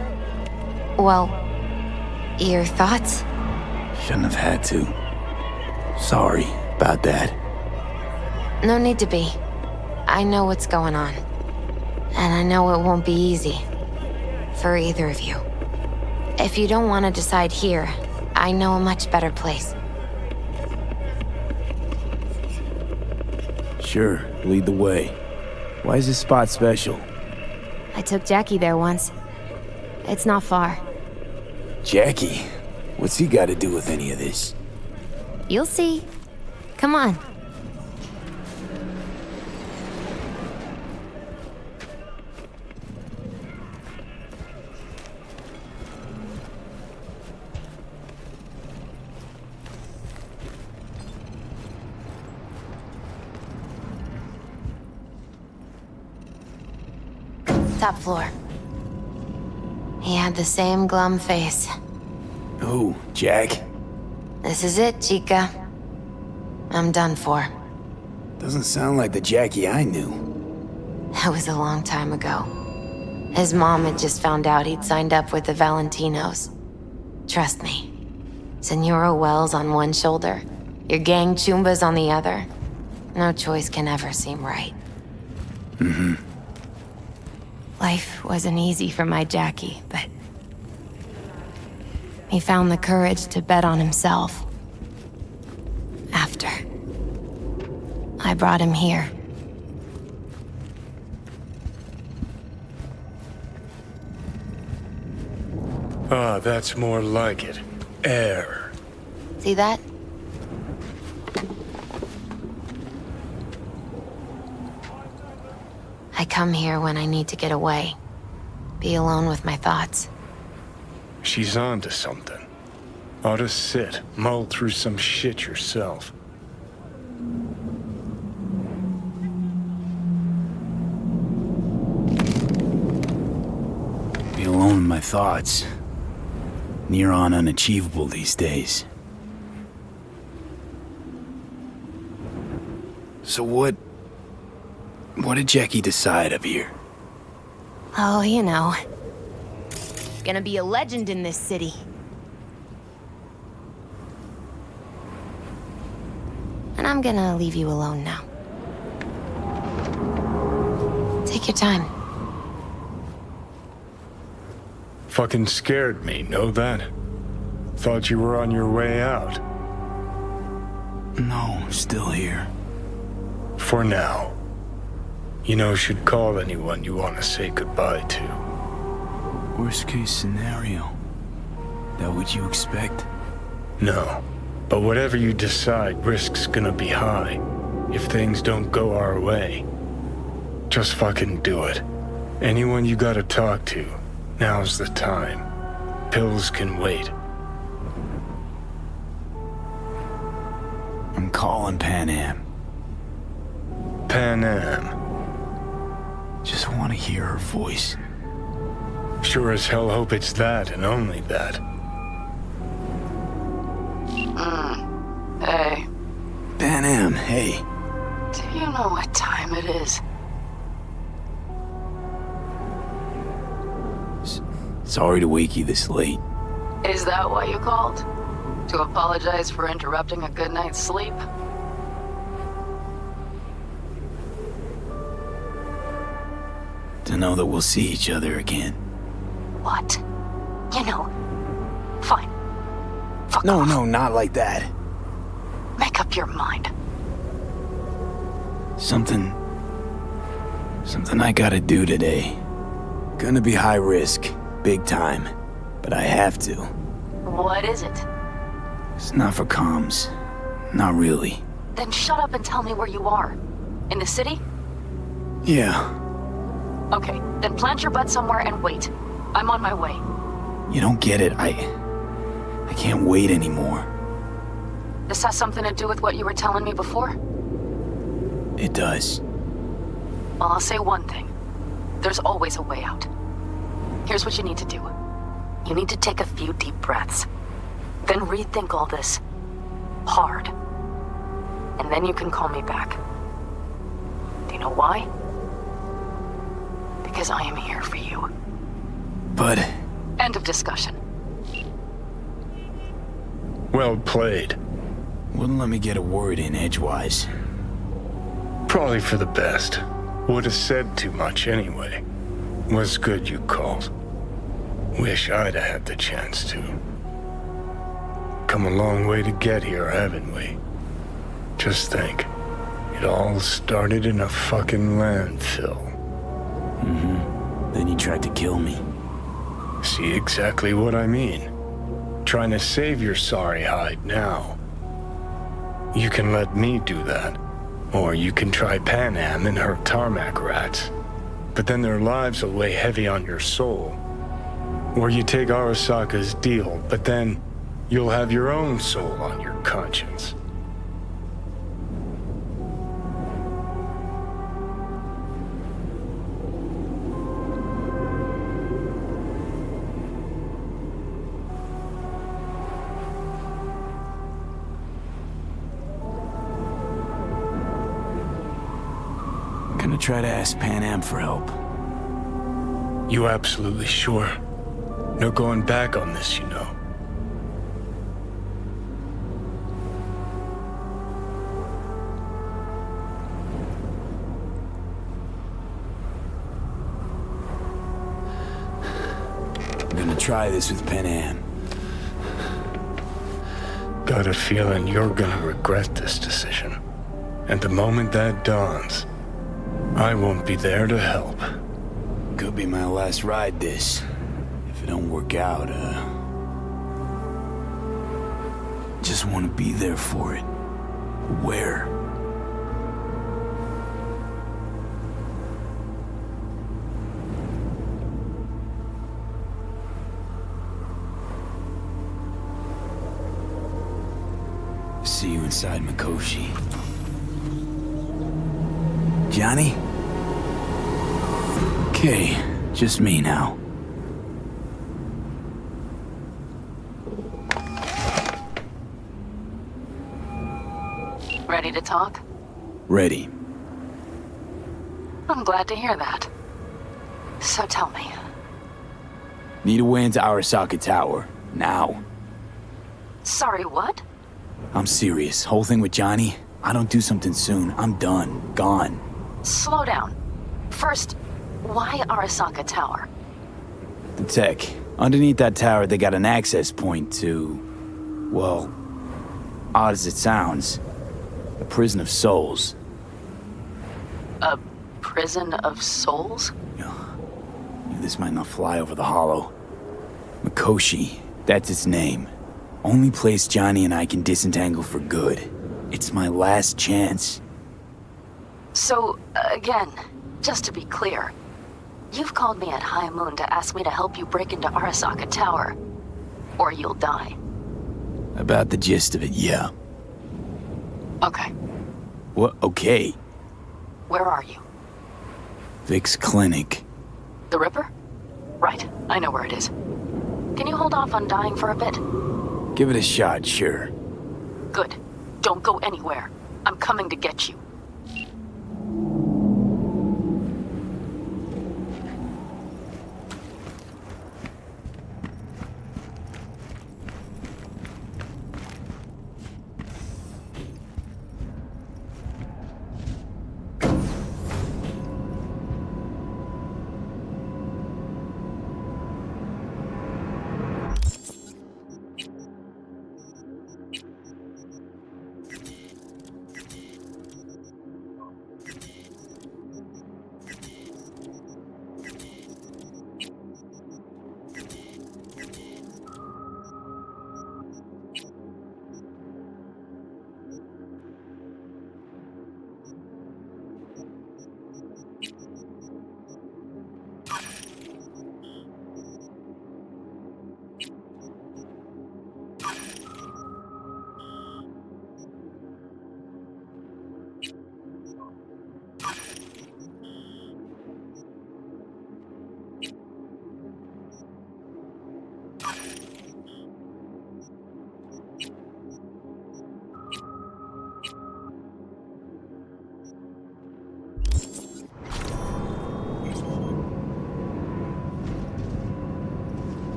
Well, your thoughts? Shouldn't have had to. Sorry about that. No need to be. I know what's going on. And I know it won't be easy. For either of you. If you don't want to decide here, I know a much better place. Sure, lead the way. Why is this spot special? I took Jackie there once. It's not far. Jackie? What's he got to do with any of this? You'll see. Come on. Top floor. He had the same glum face. Who, Jack? This is it, chica. I'm done for. Doesn't sound like the Jackie I knew. That was a long time ago. His mom had just found out he'd signed up with the Valentinos. Trust me. Senora Wells on one shoulder, your gang Chumbas on the other. No choice can ever seem right. Mm-hmm. Life wasn't easy for my Jackie, but he found the courage to bet on himself. After I brought him here. Ah, that's more like it. Air. See that? I come here when I need to get away. Be alone with my thoughts. She's on to something. Ought to sit, mull through some shit yourself. Be alone with my thoughts. Near on unachievable these days. So what did Jackie decide up here? Oh, you know. Gonna be a legend in this city. And I'm gonna leave you alone now. Take your time. Fucking scared me, know that? Thought you were on your way out. No, still here. For now. You know, should call anyone you want to say goodbye to. Worst case scenario. That what you expect? No. But whatever you decide, risk's gonna be high. If things don't go our way. Just fucking do it. Anyone you gotta talk to, now's the time. Pills can wait. I'm calling Pan Am. Pan Am. Just want to hear her voice. Sure as hell hope it's that and only that. Hey. Pan Am, hey. Do you know what time it is? Sorry to wake you this late. Is that why you called? To apologize for interrupting a good night's sleep? To know that we'll see each other again. What? You know, fine. Fuck no, off. No, not like that. Make up your mind. Something I gotta do today. Gonna be high risk, big time, but I have to. What is it? It's not for comms. Not really. Then shut up and tell me where you are. In the city? Yeah. Okay, then plant your butt somewhere and wait. I'm on my way. You don't get it. I can't wait anymore. This has something to do with what you were telling me before? It does. Well, I'll say one thing. There's always a way out. Here's what you need to do. You need to take a few deep breaths. Then rethink all this. Hard. And then you can call me back. Do you know why? Because I am here for you. But... End of discussion. Well played. Wouldn't let me get a word in edgewise. Probably for the best. Would have said too much anyway. Was good you called. Wish I'd have had the chance to. Come a long way to get here, haven't we? Just think. It all started in a fucking landfill. Mm-hmm. Then you tried to kill me. See exactly what I mean. Trying to save your sorry hide now. You can let me do that. Or you can try Pan Am and her tarmac rats. But then their lives will weigh heavy on your soul. Or you take Arasaka's deal, but then you'll have your own soul on your conscience. Gonna try to ask Pan Am for help. You absolutely sure? No going back on this, you know. I'm gonna try this with Pan Am. Got a feeling you're gonna regret this decision. And the moment that dawns, I won't be there to help. Could be my last ride this. If it don't work out, just want to be there for it. Where? see you inside Mikoshi. Johnny? Okay, just me now. Ready to talk? Ready. I'm glad to hear that. So tell me. Need a way into Arasaka Tower. Now. Sorry, what? I'm serious. Whole thing with Johnny, I don't do something soon, I'm done. Gone. Slow down. First, why Arasaka Tower? The tech. Underneath that tower, they got an access point to... well, odd as it sounds, a prison of souls. A prison of souls? This might not fly over the hollow. Mikoshi, that's its name. Only place Johnny and I can disentangle for good. It's my last chance. So, again, just to be clear, you've called me at High Moon to ask me to help you break into Arasaka Tower, or you'll die. About the gist of it, yeah. Okay. What? Okay. Where are you? Vic's clinic. The Ripper? Right, I know where it is. Can you hold off on dying for a bit? Give it a shot, sure. Good. Don't go anywhere. I'm coming to get you.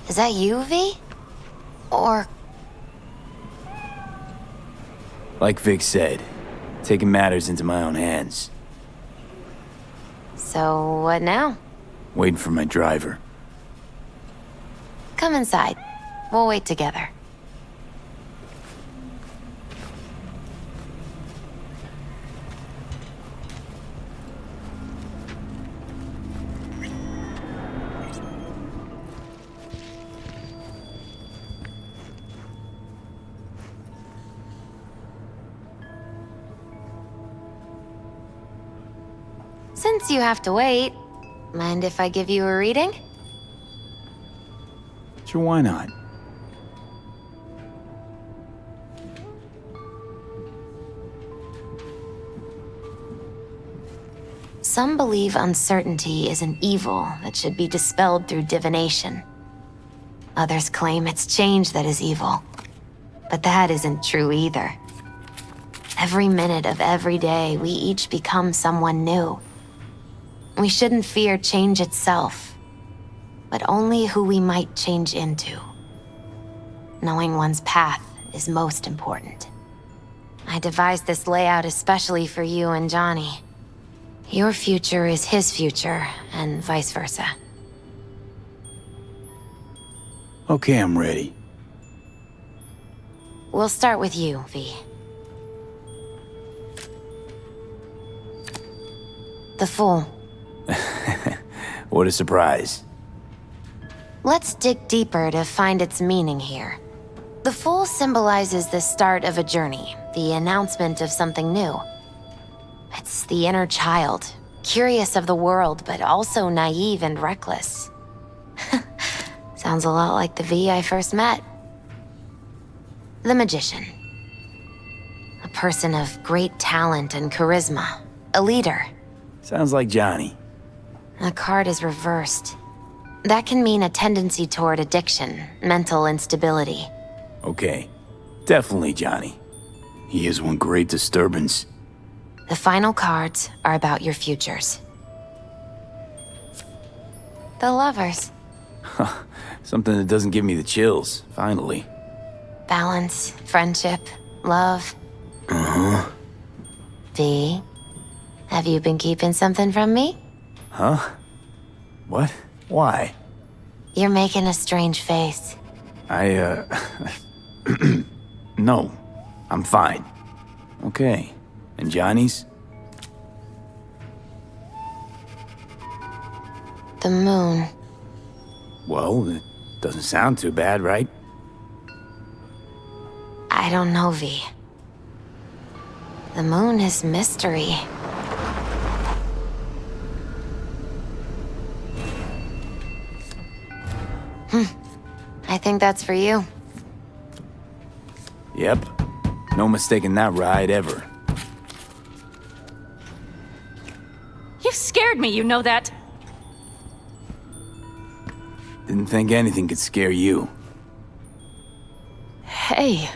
Is that you, V? Or... Like Vic said, taking matters into my own hands. So, what now? Waiting for my driver. Come inside. We'll wait together. Since you have to wait, mind if I give you a reading? Sure, why not? Some believe uncertainty is an evil that should be dispelled through divination. Others claim it's change that is evil. But that isn't true either. Every minute of every day, we each become someone new. We shouldn't fear change itself, but only who we might change into. Knowing one's path is most important. I devised this layout especially for you and Johnny. Your future is his future, and vice versa. Okay, I'm ready. We'll start with you, V. The Fool. What a surprise. Let's dig deeper to find its meaning here. The Fool symbolizes the start of a journey, the announcement of something new. It's the inner child, curious of the world, but also naive and reckless. Sounds a lot like the V I first met. The magician. A person of great talent and charisma. A leader. Sounds like Johnny. The card is reversed. That can mean a tendency toward addiction, mental instability. Okay. Definitely Johnny. He is one great disturbance. The final cards are about your futures. The lovers. Something that doesn't give me the chills, finally. Balance, friendship, love. Uh-huh. V, have you been keeping something from me? Huh? What? Why? You're making a strange face. No. I'm fine. Okay. And Johnny's? The moon. Well, it doesn't sound too bad, right? I don't know, V. The moon is mystery. I think that's for you. Yep. No mistaking that ride ever. You scared me, you know that? Didn't think anything could scare you. Hey.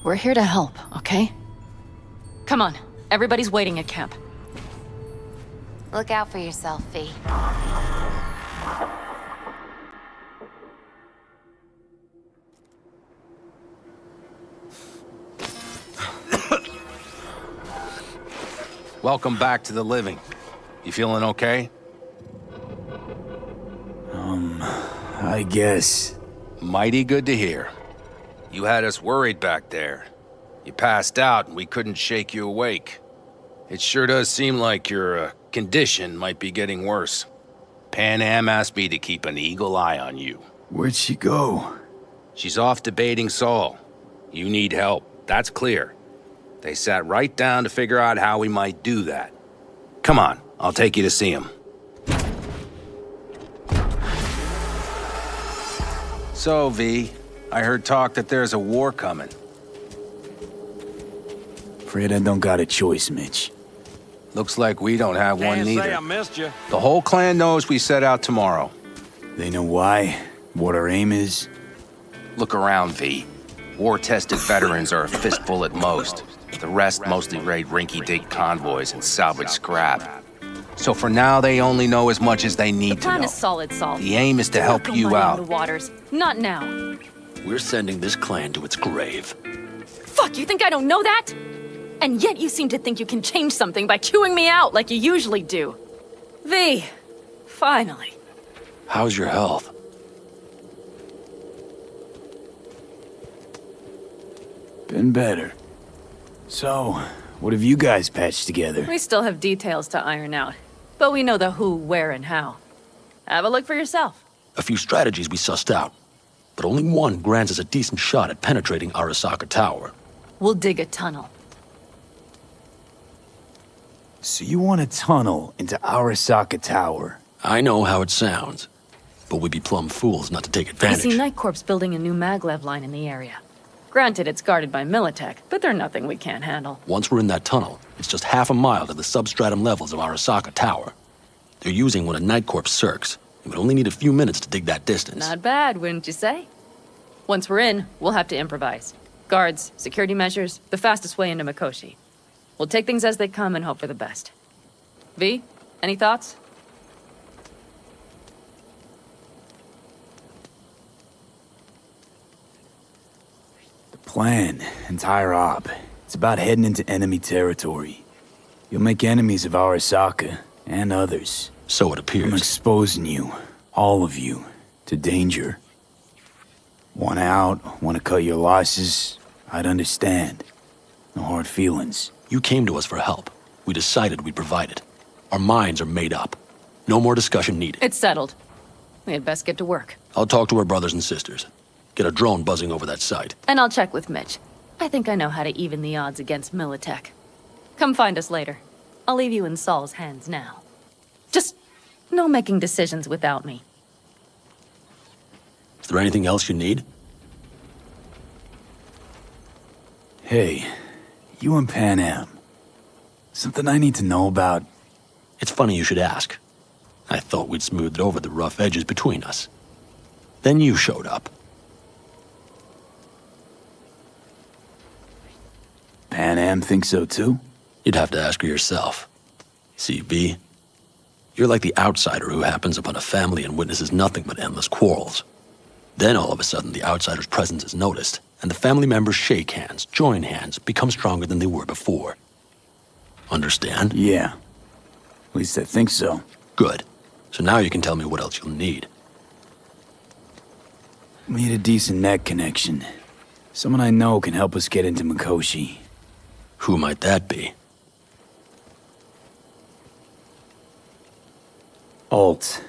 We're here to help, okay? Come on, everybody's waiting at camp. Look out for yourself, V. Welcome back to the living. You feeling okay? I guess. Mighty good to hear. You had us worried back there. You passed out and we couldn't shake you awake. It sure does seem like your condition might be getting worse. Pan Am asked me to keep an eagle eye on you. Where'd she go? She's off debating Saul. You need help, that's clear. They sat right down to figure out how we might do that. Come on, I'll take you to see him. So, V, I heard talk that there's a war coming. Afraid I don't got a choice, Mitch. Looks like we don't have one Can't neither. say I missed you. The whole clan knows we set out tomorrow. They know why, what our aim is. Look around, V. War-tested veterans are a fistful at most. The rest mostly raid rinky-dink convoys and salvage scrap. So for now, they only know as much as they need The to plan know. is solid, Saul. The aim is to help you The out. waters. Not now. We're sending this clan to its grave. Fuck, you think I don't know that? And yet you seem to think you can change something by chewing me out like you usually do. V, finally. How's your health? Been better. So, what have you guys patched together? We still have details to iron out, but we know the who, where, and how. Have a look for yourself. A few strategies we sussed out, but only one grants us a decent shot at penetrating Arasaka Tower. We'll dig a tunnel. So you want a tunnel into Arasaka Tower? I know how it sounds, but we'd be plumb fools not to take I advantage. see Night Corp's building a new maglev line in the area. Granted, it's guarded by Militech, but they're nothing we can't handle. Once we're in that tunnel, it's just half a mile to the substratum levels of Arasaka Tower. They're using one of Night Corp's circs. It would only need a few minutes to dig that distance. Not bad, wouldn't you say? Once we're in, we'll have to improvise. Guards, security measures, the fastest way into Mikoshi. We'll take things as they come and hope for the best. V, any thoughts? Plan, entire op. It's about heading into enemy territory. You'll make enemies of Arasaka, and others. So it appears. I'm exposing you, all of you, to danger. Want out, want to cut your losses, I'd understand. No hard feelings. You came to us for help. We decided we'd provide it. Our minds are made up. No more discussion needed. It's settled. We had best get to work. I'll talk to our brothers and sisters. Get a drone buzzing over that site. And I'll check with Mitch. I think I know how to even the odds against Militech. Come find us later. I'll leave you in Saul's hands now. Just no making decisions without me. Is there anything else you need? Hey, you and Pan Am. Something I need to know about? It's funny you should ask. I thought we'd smoothed over the rough edges between us. Then you showed up. Pan Am thinks so too? You'd have to ask her yourself. See, V, you're like the outsider who happens upon a family and witnesses nothing but endless quarrels. Then all of a sudden the outsider's presence is noticed, and the family members shake hands, join hands, become stronger than they were before. Understand? Yeah. At least I think so. Good. So now you can tell me what else you'll need. Need a decent net connection. Someone I know can help us get into Mikoshi. Who might that be? Alt.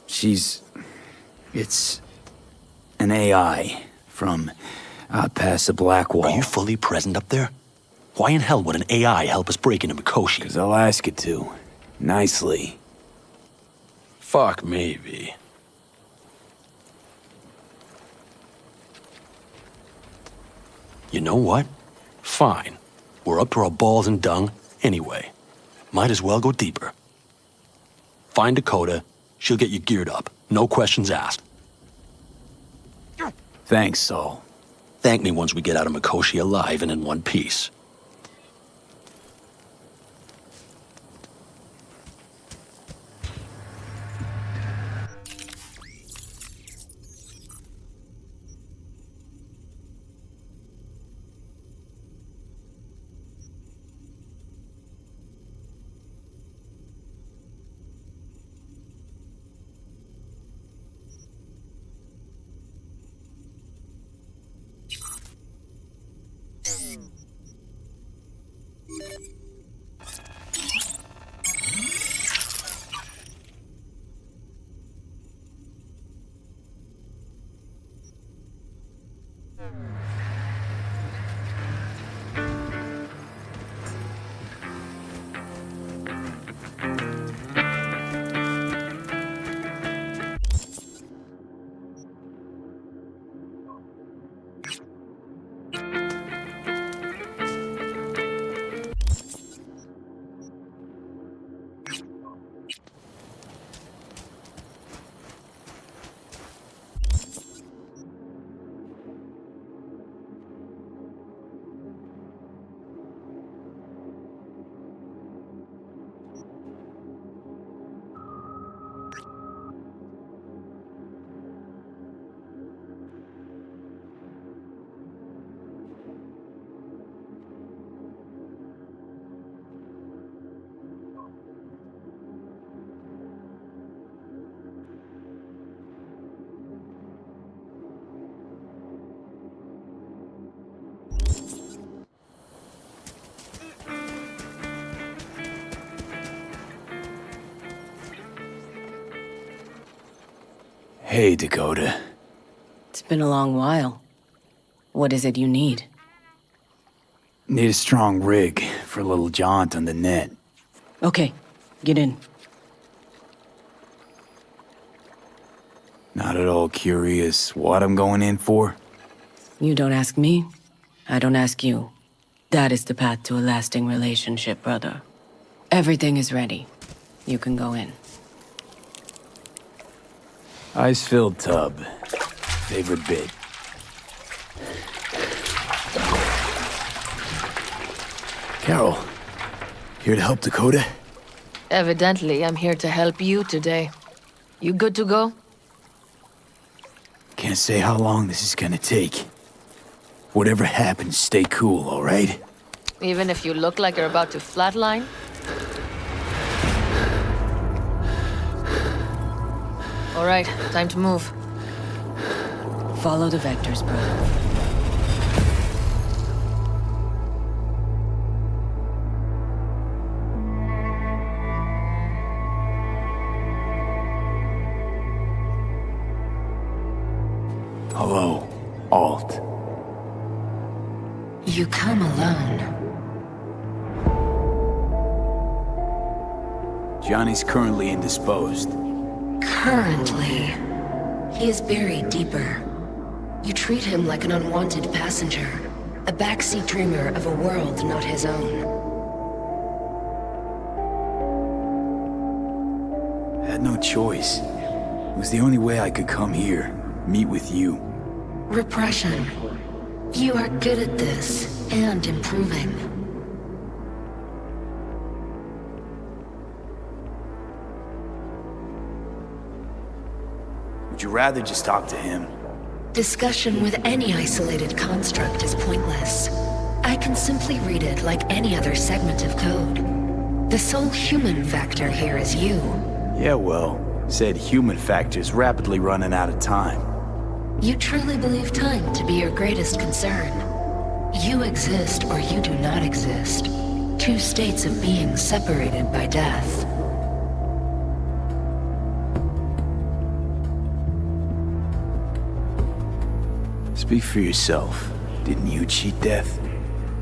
It's an AI from out past the Black Wall. Are you fully present up there? Why in hell would an AI help us break into Mikoshi? 'Cause I'll ask it to. Nicely. Fuck me, V. You know what? Fine. We're up to our balls in dung anyway. Might as well go deeper. Find Dakota. She'll get you geared up. No questions asked. Thanks, Saul. Thank me once we get out of Mikoshi alive and in one piece. Hey, Dakota. It's been a long while. What is it you need? Need a strong rig for a little jaunt on the net. Okay, get in. Not at all curious what I'm going in for? You don't ask me, I don't ask you. That is the path to a lasting relationship, brother. Everything is ready. You can go in. Ice-filled tub. Favorite bit. Carol, here to help Dakota? Evidently, I'm here to help you today. You good to go? Can't say how long this is gonna take. Whatever happens, stay cool, all right? Even if you look like you're about to flatline? All right, time to move. Follow the vectors, brother. Hello, Alt. You come alone. Johnny's currently indisposed. Currently. He is buried deeper. You treat him like an unwanted passenger, a backseat dreamer of a world not his own. I had no choice. It was the only way I could come here, meet with you. Repression. You are good at this, and improving. Would you rather just talk to him? Discussion with any isolated construct is pointless. I can simply read it like any other segment of code. The sole human factor here is you. Yeah, well, said human factor's rapidly running out of time. You truly believe time to be your greatest concern. You exist or you do not exist. Two states of being separated by death. Speak for yourself. Didn't you cheat death?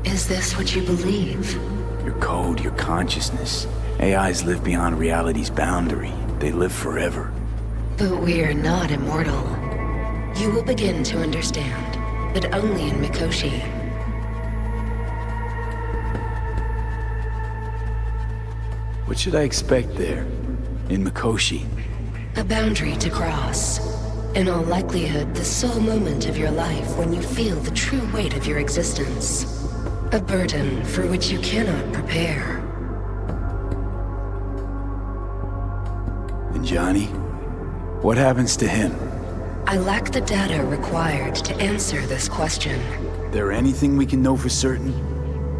Is this what you believe? Your code, your consciousness. AIs live beyond reality's boundary. They live forever. But we are not immortal. You will begin to understand, but only in Mikoshi. What should I expect there? In Mikoshi? A boundary to cross. In all likelihood, the sole moment of your life when you feel the true weight of your existence. A burden for which you cannot prepare. And Johnny? What happens to him? I lack the data required to answer this question. There anything we can know for certain?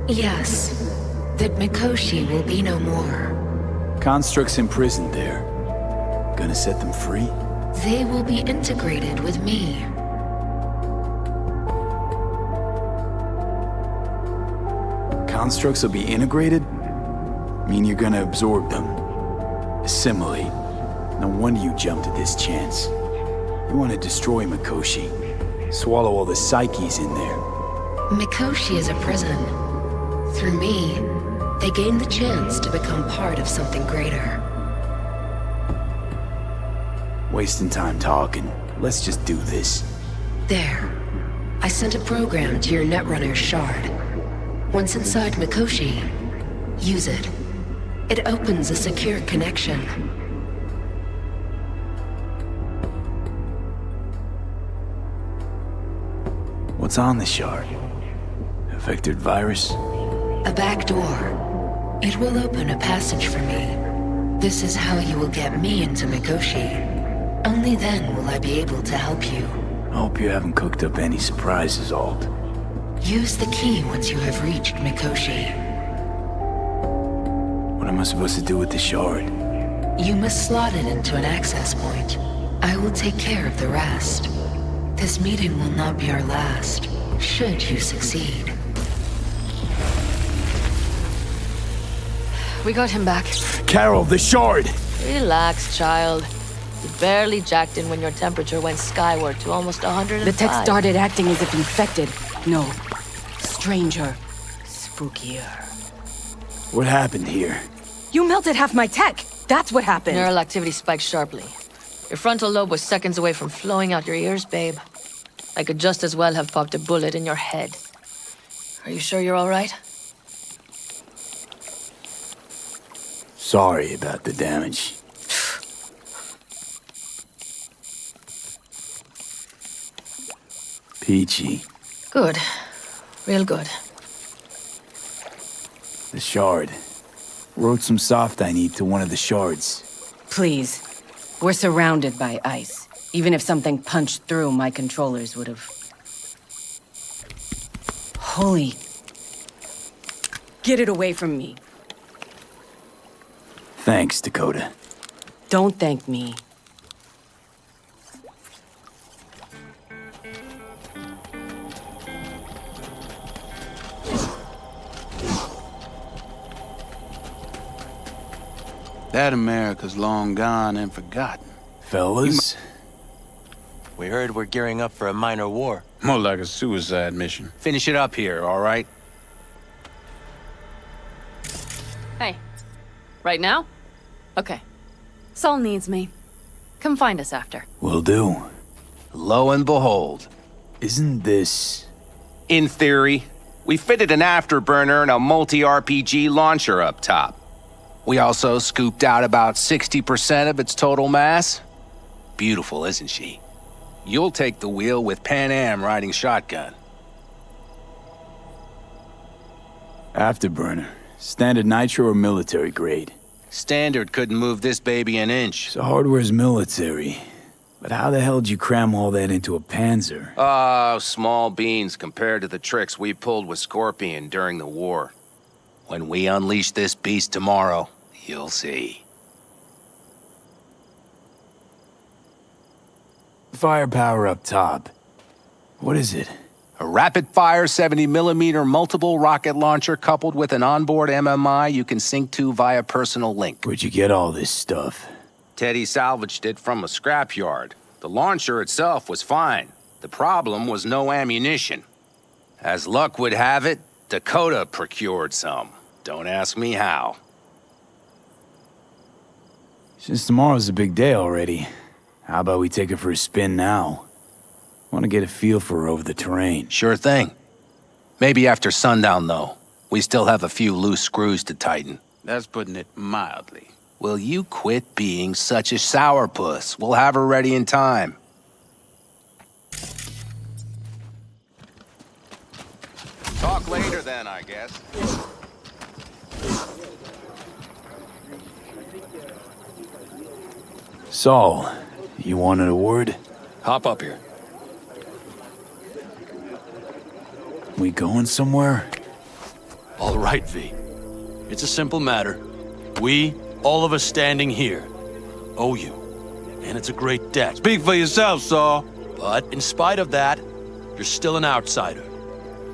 Yes. That Mikoshi will be no more. Constructs imprisoned there. Gonna set them free? They will be integrated with me. Constructs will be integrated? Mean you're gonna absorb them. Assimilate. No wonder you jumped at this chance. You want to destroy Mikoshi. Swallow all the psyches in there. Mikoshi is a prison. Through me, they gain the chance to become part of something greater. Wasting time talking. Let's just do this. There. I sent a program to your Netrunner's shard. Once inside Mikoshi, use it. It opens a secure connection. What's on the shard? A vectored virus? A back door. It will open a passage for me. This is how you will get me into Mikoshi. Only then will I be able to help you. I hope you haven't cooked up any surprises, Alt. Use the key once you have reached Mikoshi. What am I supposed to do with the shard? You must slot it into an access point. I will take care of the rest. This meeting will not be our last, should you succeed. We got him back. Carol, the shard! Relax, child. You barely jacked in when your temperature went skyward to almost 105. The tech started acting as if infected. No. Stranger. Spookier. What happened here? You melted half my tech! That's what happened! Neural activity spiked sharply. Your frontal lobe was seconds away from flowing out your ears, babe. I could just as well have popped a bullet in your head. Are you sure you're all right? Sorry about the damage. Peachy. Good. Real good. The shard. Wrote some soft I need to one of the shards. Please. We're surrounded by ice. Even if something punched through, my controllers would have... Holy... Get it away from me. Thanks, Dakota. Don't thank me. That America's long gone and forgotten. Fellas? We heard we're gearing up for a minor war. More like a suicide mission. Finish it up here, all right? Hey. Right now? Okay. Saul needs me. Come find us after. Will do. lo and behold. Isn't this... In theory, we fitted an afterburner and a multi-RPG launcher up top. We also scooped out about 60% of its total mass. Beautiful, isn't she? You'll take the wheel with Pan Am riding shotgun. Afterburner. Standard nitro or military grade? Standard couldn't move this baby an inch. So hardware's military. But how the hell did you cram all that into a Panzer? Oh, small beans compared to the tricks we pulled with Scorpion during the war. When we unleash this beast tomorrow, you'll see. Firepower up top. What is it? A rapid-fire 70mm multiple rocket launcher coupled with an onboard MMI you can sync to via personal link. Where'd you get all this stuff? Teddy salvaged it from a scrapyard. The launcher itself was fine. The problem was no ammunition. As luck would have it, Dakota procured some. Don't ask me how. Since tomorrow's a big day already, how about we take her for a spin now? Want to get a feel for her over the terrain. Sure thing. Maybe after sundown, though. We still have a few loose screws to tighten. That's putting it mildly. Will you quit being such a sourpuss? We'll have her ready in time. Talk later then, I guess. Saul, you wanted a word? Hop up here. We going somewhere? All right, V. It's a simple matter. We, all of us standing here, owe you. And it's a great debt. Speak for yourself, Saul. But in spite of that, you're still an outsider.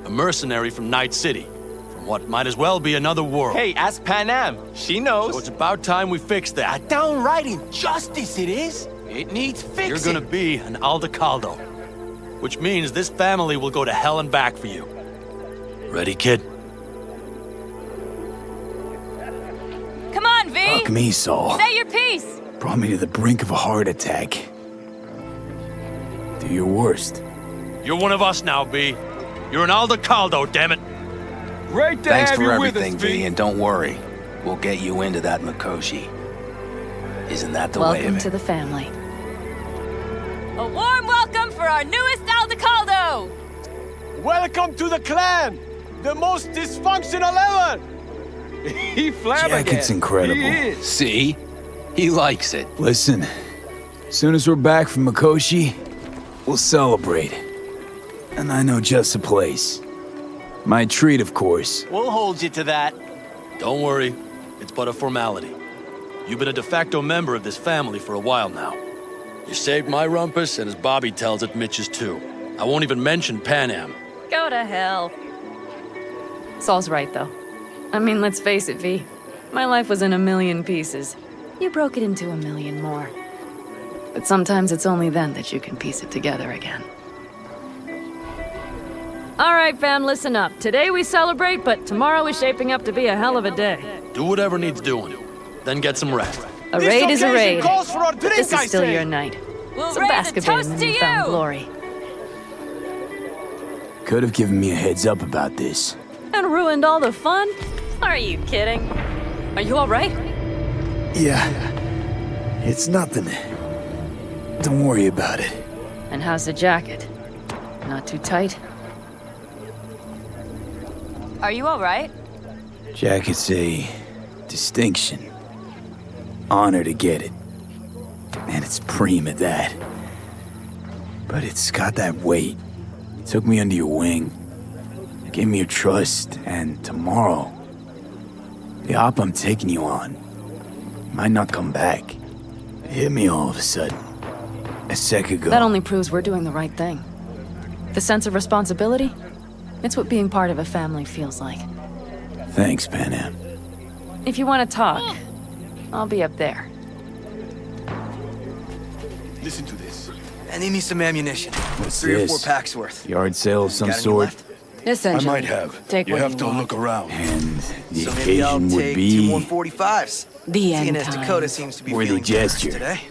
A mercenary from Night City. From what might as well be another world. Hey, ask Pan Am. She knows. So it's about time we fix that. A downright injustice it is. It needs fixing. You're gonna be an Aldecaldo. Which means this family will go to hell and back for you. Ready, kid? Come on, V! Fuck me, Saul. Say your piece! Brought me to the brink of a heart attack. Do your worst. You're one of us now, V. You're an Aldecaldo, damn it. Great to Thanks have for you everything, with us, V, and don't worry. We'll get you into that Mikoshi. Isn't that the way of Welcome it? to the family. A warm welcome for our newest Aldecaldo! Welcome to the clan! The most dysfunctional ever! He flabbergasted. Jacket's incredible. He is. See? He likes it. Listen, as soon as we're back from Mikoshi, we'll celebrate. And I know just a place. My treat, of course. We'll hold you to that. Don't worry. It's but a formality. You've been a de facto member of this family for a while now. You saved my rumpus, and as Bobby tells it, Mitch's too. I won't even mention Pan Am. Go to hell. Saul's right, though. I mean, let's face it, V. My life was in a million pieces. You broke it into a million more. But sometimes it's only then that you can piece it together again. All right, fam, listen up. Today we celebrate, but tomorrow is shaping up to be a hell of a day. Do whatever needs doing. Then get some rest. A raid is a raid. Calls for a But drink, this is I still say. your night. We'll So raise bask a a bit in toast the to newfound you! glory. Could have given me a heads up about this. And ruined all the fun? Are you kidding? Are you all right? Yeah. It's nothing. Don't worry about it. And how's the jacket? Not too tight? Are you alright? Jacket's a distinction. Honor to get it. And it's preem at that. But it's got that weight. You took me under your wing. Gave me your trust, and tomorrow, the op I'm taking you on might not come back. It hit me all of a sudden. A sec ago. That only proves we're doing the right thing. The sense of responsibility? It's what being part of a family feels like. Thanks, Pan Am. If you want to talk, I'll be up there. Listen to this. I need some ammunition. What's 3 or 4 this? packs worth. Yard sale of some Got any sort? left? Essentially. I might have. Take you what have you to want. look around. And the So maybe I'll occasion would take be 2 more 45s. The Seeing end as Dakota times. seems to be worthy feeling generous gesture. today.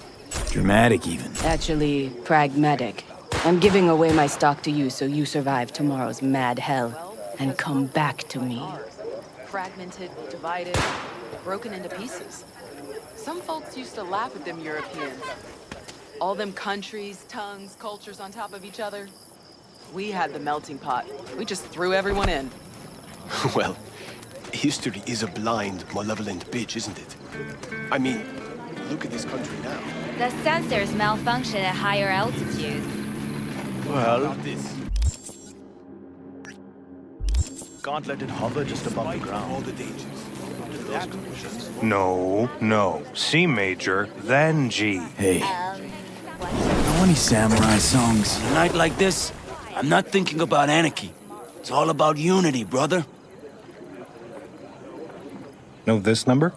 Dramatic even. Actually, pragmatic. I'm giving away my stock to you so you survive tomorrow's mad hell and come back to me. Fragmented, divided, broken into pieces. Some folks used to laugh at them Europeans. All them countries, tongues, cultures on top of each other. We had the melting pot. We just threw everyone in. Well, history is a blind, malevolent bitch, isn't it? I mean, look at this country now. The sensors malfunction at higher altitudes. Well, Can't let it hover just above the ground. all the dangers. Under those conditions. No. C major, then G. Hey, know any samurai songs? On a night like this, I'm not thinking about anarchy. It's all about unity, brother. Know this number?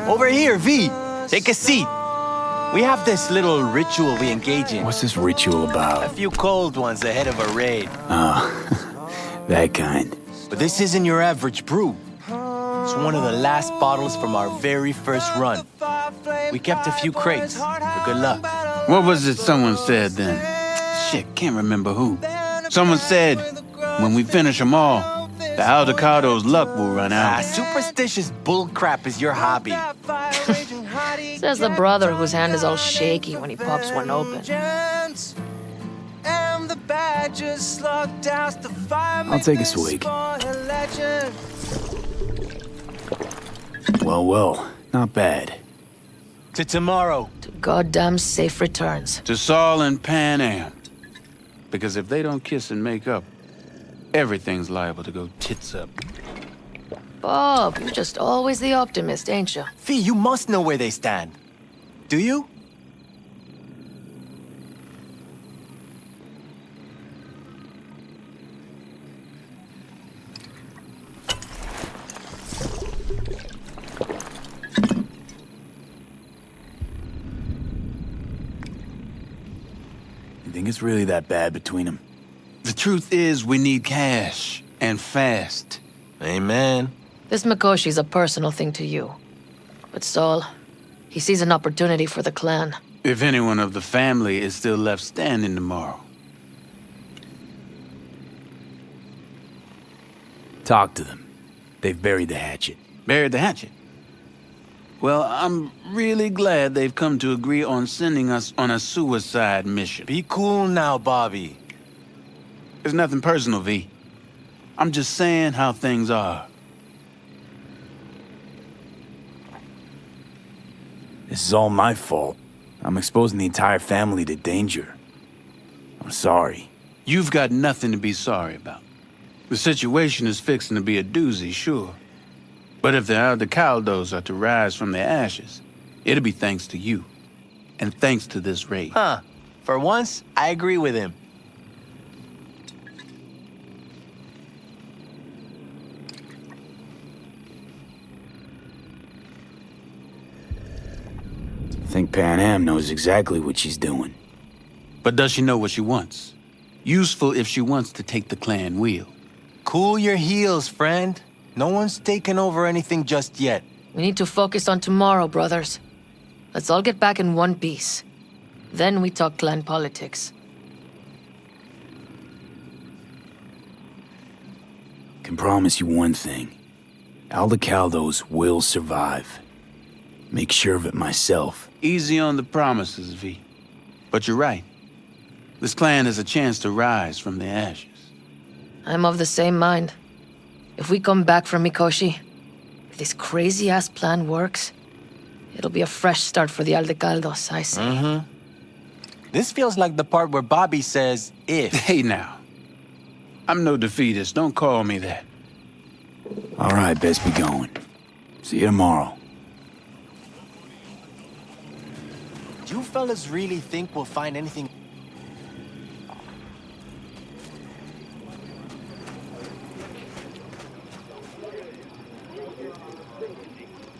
Over here, V. Take a seat. We have this little ritual we engage in. What's this ritual A about? few cold ones ahead of a raid. Oh, that kind. But this isn't your average brew. It's one of the last bottles from our very first run. We kept a few crates for good luck. What was it someone said then? Shit, can't remember who. Someone said, when we finish them all, the Aldecado's luck will run out. Superstitious bullcrap is your hobby. Says the brother whose hand is all shaky when he pops one open. I'll take a swig. Well, not bad. To tomorrow. To goddamn safe returns. To Saul and Pan Am. Because if they don't kiss and make up, everything's liable to go tits up. Bob, you're just always the optimist, ain't you? Fee, you must know where they stand. Do you? You think it's really that bad between them? The truth is, we need cash, and fast. Amen. This Mikoshi's a personal thing to you. But Saul, he sees an opportunity for the clan. If anyone of the family is still left standing tomorrow. Talk to them. They've buried the hatchet. Buried the hatchet? Well, I'm really glad they've come to agree on sending us on a suicide mission. Be cool now, Bobby. There's nothing personal, V. I'm just saying how things are. This is all my fault. I'm exposing the entire family to danger. I'm sorry. You've got nothing to be sorry about. The situation is fixing to be a doozy, sure. But if the Aldecaldos are to rise from their ashes, it'll be thanks to you. And thanks to this raid. Huh. For once, I agree with him. I think Pan Am knows exactly what she's doing. But does she know what she wants? Useful if she wants to take the clan wheel. Cool your heels, friend. No one's taken over anything just yet. We need to focus on tomorrow, brothers. Let's all get back in one piece. Then we talk clan politics. Can promise you one thing. Aldecaldos will survive. Make sure of it myself. Easy on the promises, V. But you're right. This clan has a chance to rise from the ashes. I'm of the same mind. If we come back from Mikoshi, if this crazy-ass plan works, it'll be a fresh start for the Aldecaldos, I say. This feels like the part where Bobby says, if. Hey now. I'm no defeatist. Don't call me that. All right, best be going. See you tomorrow. You fellas really think we'll find anything?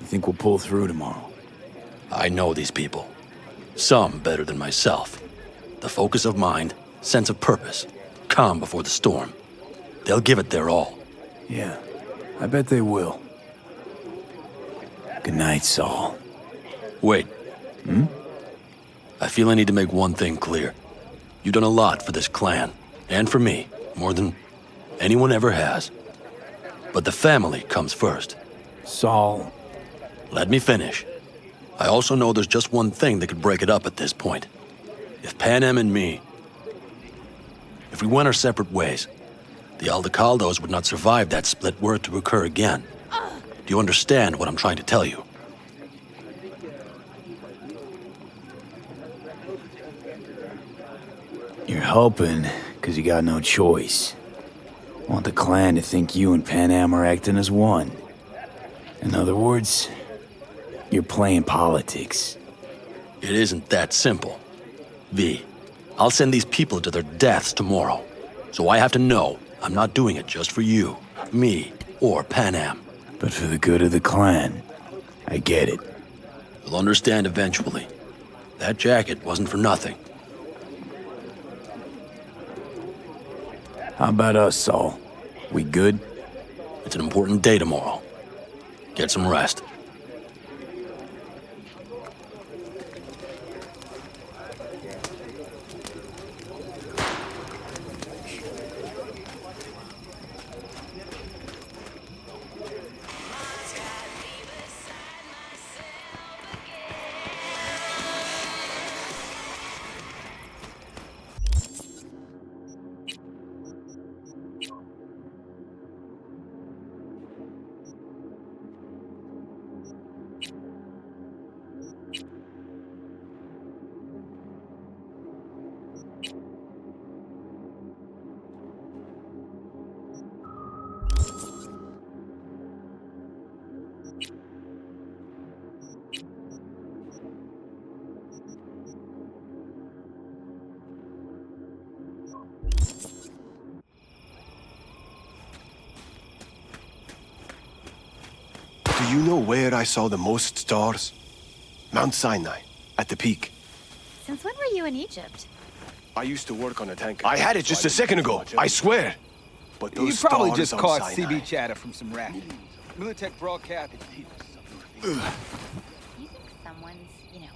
You think we'll pull through tomorrow? I know these people. Some better than myself. The focus of mind, sense of purpose, calm before the storm. They'll give it their all. Yeah, I bet they will. Good night, Saul. Wait. Hmm? I feel I need to make one thing clear. You've done a lot for this clan, and for me, more than anyone ever has. But the family comes first. Saul. Let me finish. I also know there's just one thing that could break it up at this point. If Panem and me... If we went our separate ways, the Aldecaldos would not survive that split were it to occur again. Do you understand what I'm trying to tell you? You're helping, because you got no choice. Want the clan to think you and Panem are acting as one. In other words, you're playing politics. It isn't that simple. V, I'll send these people to their deaths tomorrow. So I have to know I'm not doing it just for you, me, or Panem. But for the good of the clan, I get it. You'll understand eventually. That jacket wasn't for nothing. How about us, Saul? We good? It's an important day tomorrow. Get some rest. Do you know where I saw the most stars? Mount Sinai, at the peak. Since when were you in Egypt? I used to work on a tanker. I had it just a second ago, I swear. But those You probably stars just on caught Sinai. CB chatter from some racket. Militech broadcast. You think someone's, you know,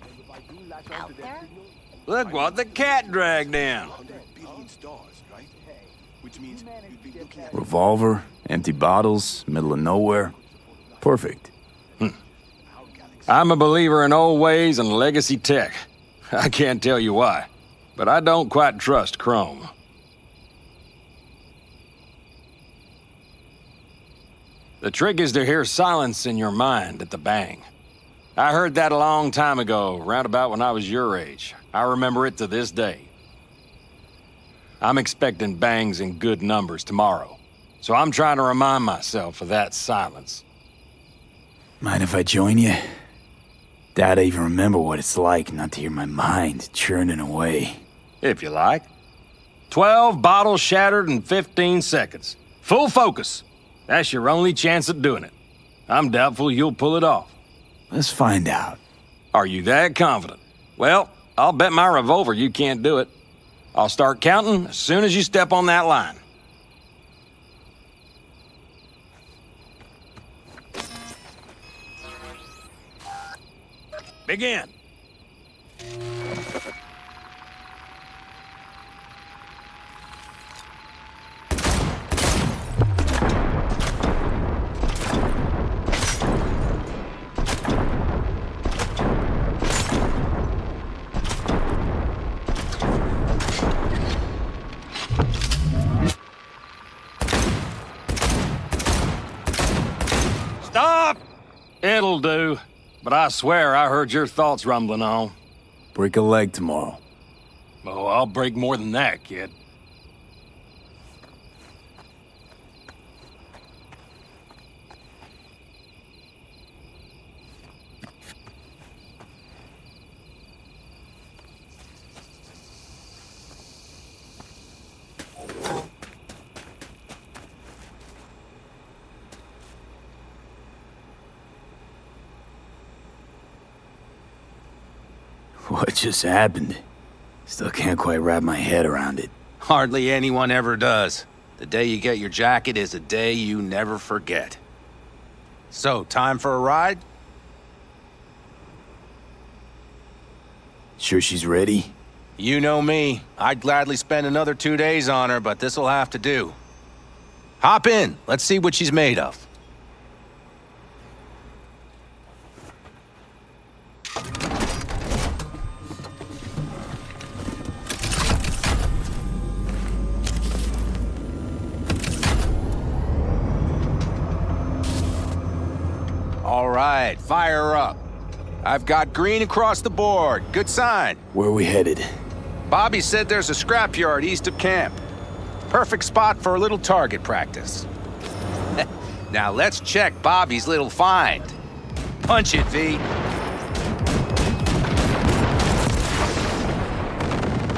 out there? Look what the cat dragged down. Revolver, empty bottles, middle of nowhere. Perfect. I'm a believer in old ways and legacy tech. I can't tell you why, but I don't quite trust Chrome. The trick is to hear silence in your mind at the bang. I heard that a long time ago, round about when I was your age. I remember it to this day. I'm expecting bangs in good numbers tomorrow, so I'm trying to remind myself of that silence. Mind if I join you? Doubt I even remember what it's like not to hear my mind churning away. If you like. 12 bottles shattered in 15 seconds. Full focus. That's your only chance at doing it. I'm doubtful you'll pull it off. Let's find out. Are you that confident? Well, I'll bet my revolver you can't do it. I'll start counting as soon as you step on that line. Begin. Stop! It'll do. But I swear I heard your thoughts rumbling on. Break a leg tomorrow. Oh, I'll break more than that, kid. What just happened? Still can't quite wrap my head around it. Hardly anyone ever does. The day you get your jacket is a day you never forget. So, time for a ride? Sure she's ready? You know me. I'd gladly spend another 2 days on her, but this'll have to do. Hop in. Let's see what she's made of. All right, fire her up. I've got green across the board. Good sign. Where are we headed? Bobby said there's a scrapyard east of camp. Perfect spot for a little target practice. Now let's check Bobby's little find. Punch it, V.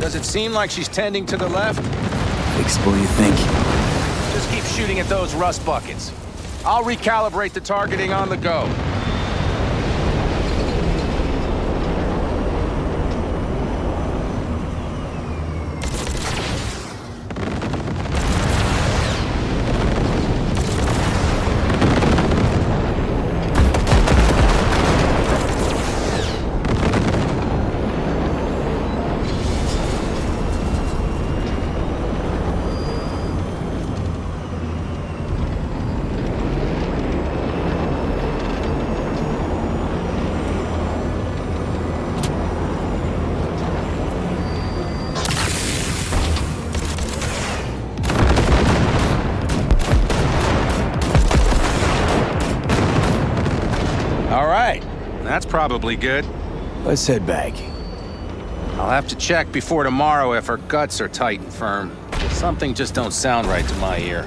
Does it seem like she's tending to the left? Fixable, you think? Just keep shooting at those rust buckets. I'll recalibrate the targeting on the go. That's probably good. Let's head back. I'll have to check before tomorrow if her guts are tight and firm. Something just don't sound right to my ear.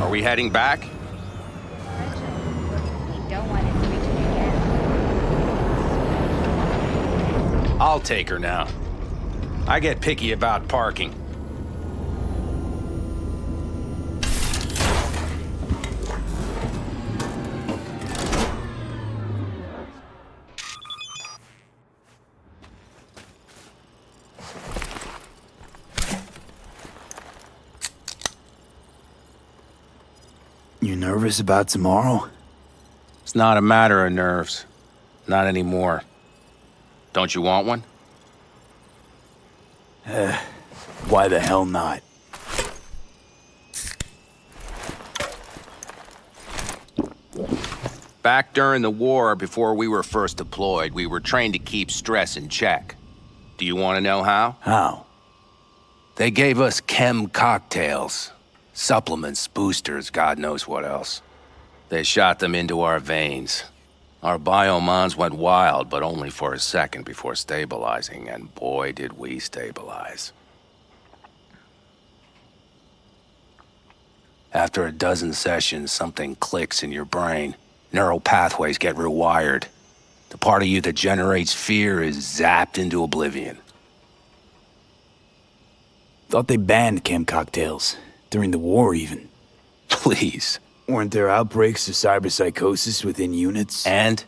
Are we heading back? I'll take her now. I get picky about parking. You nervous about tomorrow? It's not a matter of nerves. Not anymore. Don't you want one? Why the hell not? Back during the war, before we were first deployed, we were trained to keep stress in check. Do you want to know how? How? They gave us chem cocktails. Supplements, boosters, God knows what else. They shot them into our veins. Our biomons went wild, but only for a second before stabilizing, and boy did we stabilize. After a dozen sessions, something clicks in your brain. Neural pathways get rewired. The part of you that generates fear is zapped into oblivion. Thought they banned chem cocktails. During the war, even. Please. Weren't there outbreaks of cyberpsychosis within units? And?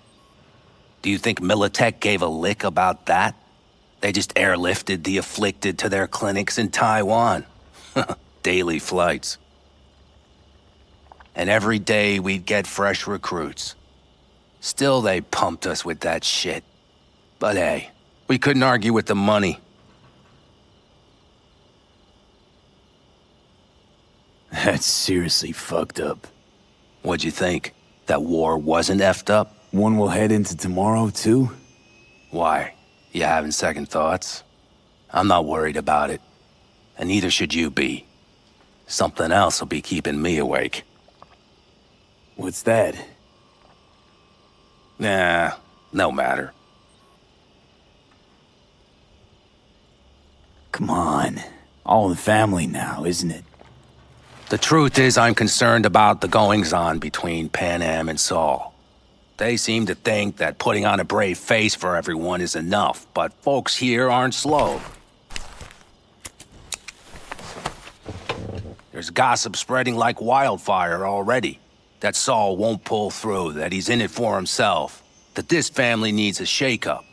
Do you think Militech gave a lick about that? They just airlifted the afflicted to their clinics in Taiwan. Daily flights. And every day we'd get fresh recruits. Still they pumped us with that shit. But hey, we couldn't argue with the money. That's seriously fucked up. What'd you think? That war wasn't effed up? One will head into tomorrow, too? Why? You having second thoughts? I'm not worried about it. And neither should you be. Something else will be keeping me awake. What's that? Nah, no matter. Come on. All in the family now, isn't it? The truth is, I'm concerned about the goings-on between Pan Am and Saul. They seem to think that putting on a brave face for everyone is enough, but folks here aren't slow. There's gossip spreading like wildfire already. That Saul won't pull through, that he's in it for himself, that this family needs a shake-up.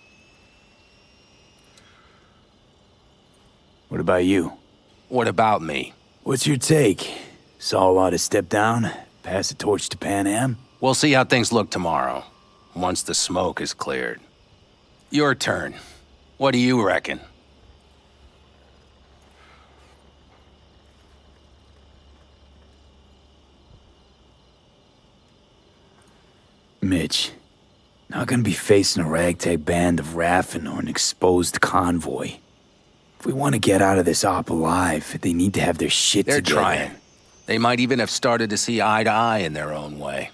What about you? What about me? What's your take? Saul ought to step down, pass the torch to Pan Am? We'll see how things look tomorrow, once the smoke is cleared. Your turn. What do you reckon? Mitch, not gonna be facing a ragtag band of Raffin or an exposed convoy. If we want to get out of this op alive, they need to have their shit They're together. trying. They might even have started to see eye to eye in their own way.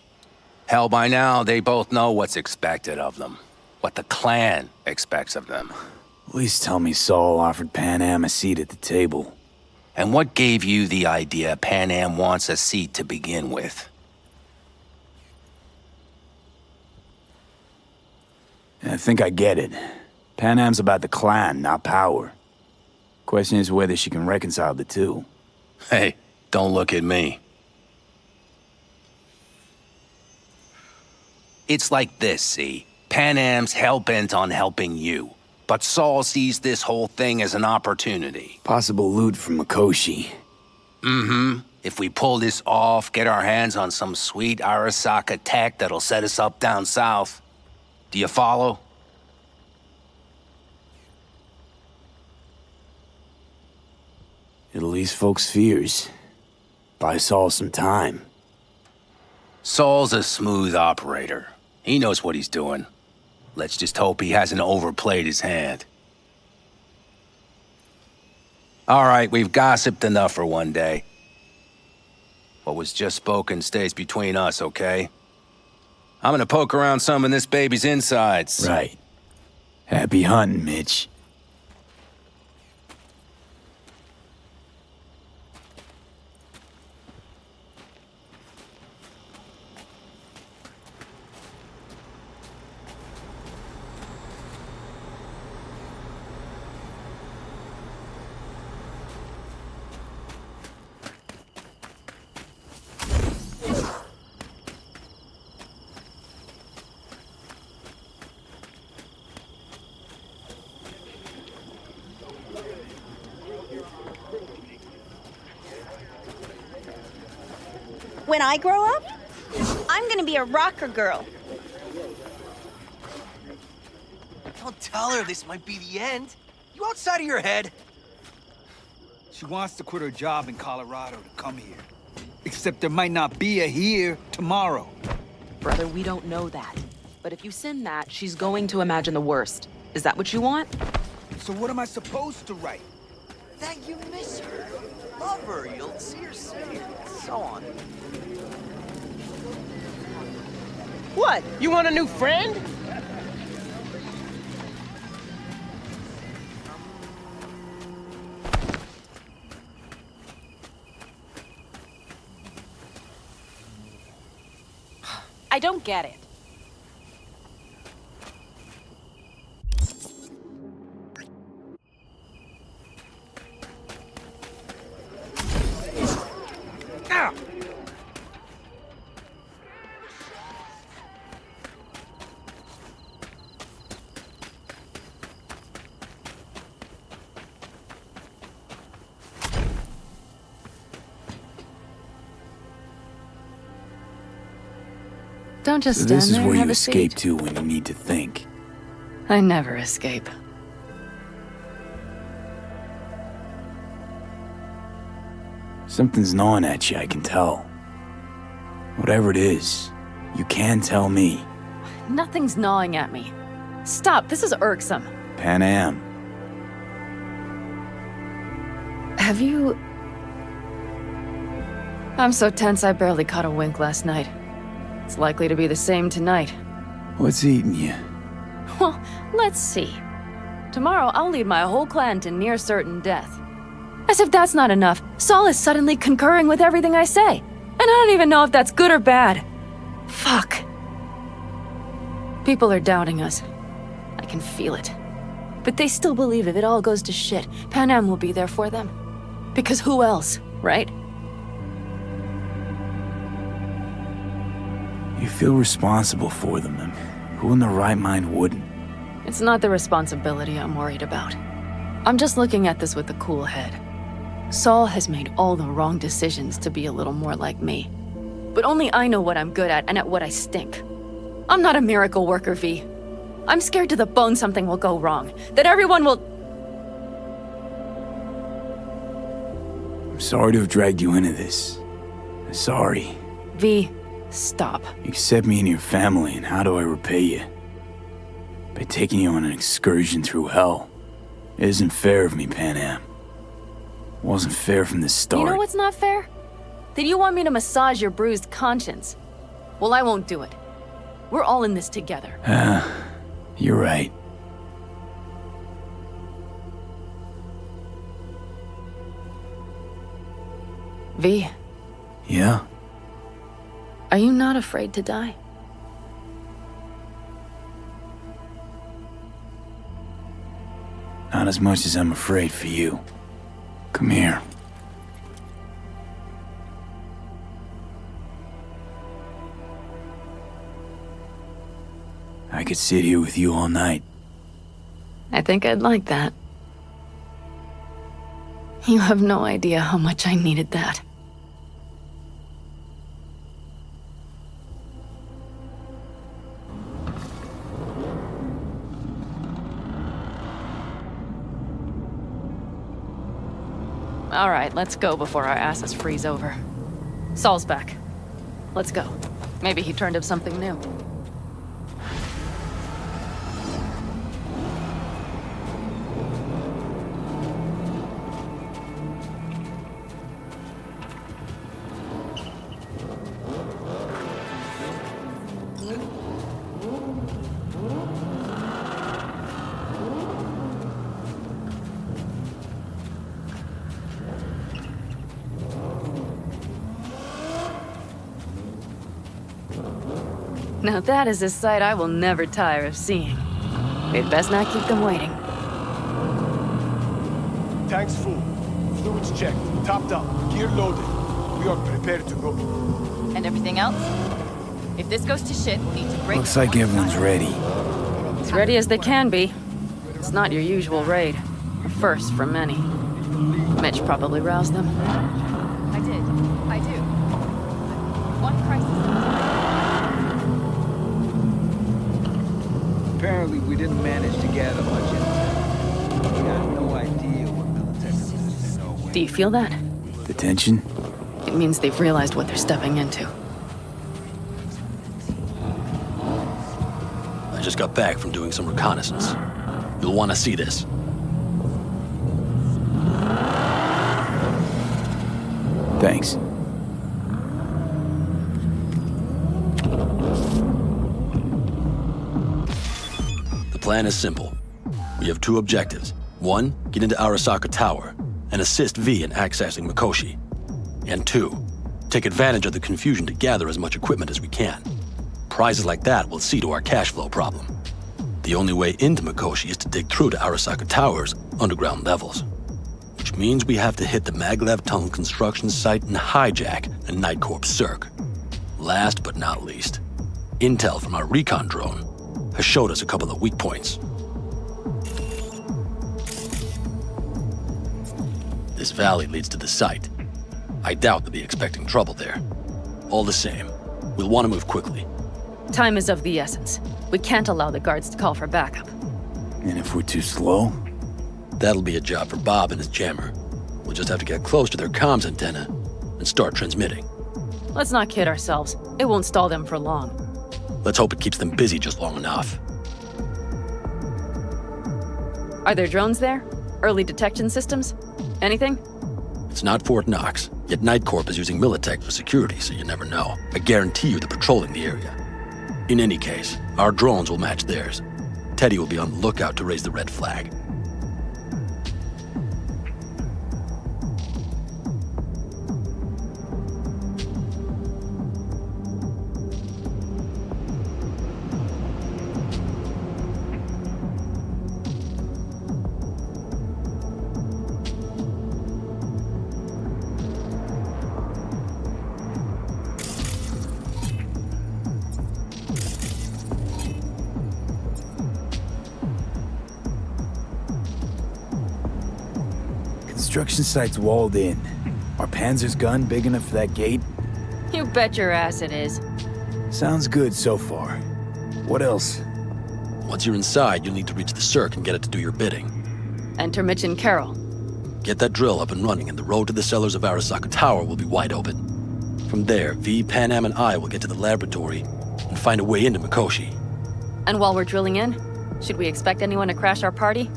Hell, by now, they both know what's expected of them. What the clan expects of them. At least tell me Saul offered Pan Am a seat at the table. And what gave you the idea Pan Am wants a seat to begin with? I think I get it. Pan Am's about the clan, not power. Question is whether she can reconcile the two. Hey, don't look at me. It's like this, see? Pan Am's hell-bent on helping you, but Saul sees this whole thing as an opportunity. Possible loot from Mikoshi. Mm-hmm. If we pull this off, get our hands on some sweet Arasaka tech that'll set us up down south. Do you follow? It'll ease folks' fears. Buy Saul some time. Saul's a smooth operator. He knows what he's doing. Let's just hope he hasn't overplayed his hand. All right, we've gossiped enough for one day. What was just spoken stays between us, okay? I'm gonna poke around some of this baby's insides. Right. Happy hunting, Mitch. When I grow up, I'm gonna be a rocker girl. Don't tell her this might be the end. You outside of your head? She wants to quit her job in Colorado to come here. Except there might not be a here tomorrow. Brother, we don't know that. But if you send that, she's going to imagine the worst. Is that what you want? So what am I supposed to write? That you miss her, love her, you'll see her soon, and so on. What? You want a new friend? I don't get it. Don't just So stand this is there where and have you a escape seat. to when you need to think. I never escape. Something's gnawing at you, I can tell. Whatever it is, you can tell me. Nothing's gnawing at me. Stop, this is irksome. Pan Am. Have you... I'm so tense I barely caught a wink last night. It's likely to be the same tonight. What's eating you? Well, let's see. Tomorrow I'll lead my whole clan to near certain death. As if that's not enough, Saul is suddenly concurring with everything I say. And I don't even know if that's good or bad. Fuck. People are doubting us. I can feel it. But they still believe if it all goes to shit, Pan Am will be there for them. Because who else, right? You feel responsible for them, and who in their right mind wouldn't? It's not the responsibility I'm worried about. I'm just looking at this with a cool head. Saul has made all the wrong decisions to be a little more like me. But only I know what I'm good at and at what I stink. I'm not a miracle worker, V. I'm scared to the bone something will go wrong. That everyone will... I'm sorry to have dragged you into this. I'm sorry. V, stop. You accept me into your family, and how do I repay you? By taking you on an excursion through hell. It isn't fair of me, Pan Am. It wasn't fair from the start. You know what's not fair? That you want me to massage your bruised conscience. Well, I won't do it. We're all in this together. You're right. V. Yeah? Are you not afraid to die? Not as much as I'm afraid for you. Come here. I could sit here with you all night. I think I'd like that. You have no idea how much I needed that. All right, let's go before our asses freeze over. Saul's back. Let's go. Maybe he turned up something new. Now that is a sight I will never tire of seeing. We'd best not keep them waiting. Tanks full. Fluids checked. Topped up. Gear loaded. We are prepared to go. And everything else? If this goes to shit, we'll need to break... Looks like everyone's ready. As ready as they can be. It's not your usual raid. A first for many. Mitch probably roused them. I do. One crisis. Apparently, we didn't manage to gather much intel. We got no idea what military... Do you feel that? The tension? It means they've realized what they're stepping into. I just got back from doing some reconnaissance. You'll want to see this. Thanks. The plan is simple. We have two objectives. One, get into Arasaka Tower and assist V in accessing Mikoshi. And two, take advantage of the confusion to gather as much equipment as we can. Prizes like that will see to our cash flow problem. The only way into Mikoshi is to dig through to Arasaka Tower's underground levels. Which means we have to hit the Maglev Tunnel construction site and hijack a Night Corps Circ. Last but not least, intel from our recon drone has showed us a couple of weak points. This valley leads to the site. I doubt they'll be expecting trouble there. All the same, we'll want to move quickly. Time is of the essence. We can't allow the guards to call for backup. And if we're too slow? That'll be a job for Bob and his jammer. We'll just have to get close to their comms antenna and start transmitting. Let's not kid ourselves. It won't stall them for long. Let's hope it keeps them busy just long enough. Are there drones there? Early detection systems? Anything? It's not Fort Knox, yet Night Corp is using Militech for security, so you never know. I guarantee you they're patrolling the area. In any case, our drones will match theirs. Teddy will be on the lookout to raise the red flag. Construction site's walled in. Are Panzer's gun big enough for that gate? You bet your ass it is. Sounds good so far. What else? Once you're inside, you'll need to reach the circ and get it to do your bidding. Enter Mitch and Carol. Get that drill up and running, and the road to the cellars of Arasaka Tower will be wide open. From there, V, Panam, and I will get to the laboratory and find a way into Mikoshi. And while we're drilling in, should we expect anyone to crash our party?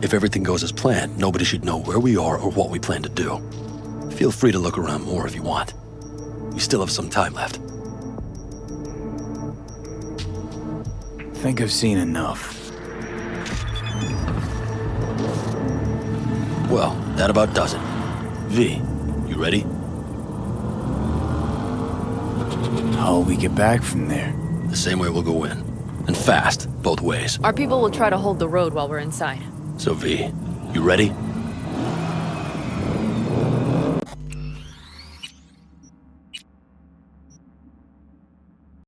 If everything goes as planned, nobody should know where we are or what we plan to do. Feel free to look around more if you want. We still have some time left. Think I've seen enough. Well, that about does it. V, you ready? How'll we get back from there? The same way we'll go in. And fast, both ways. Our people will try to hold the road while we're inside. So V, you ready?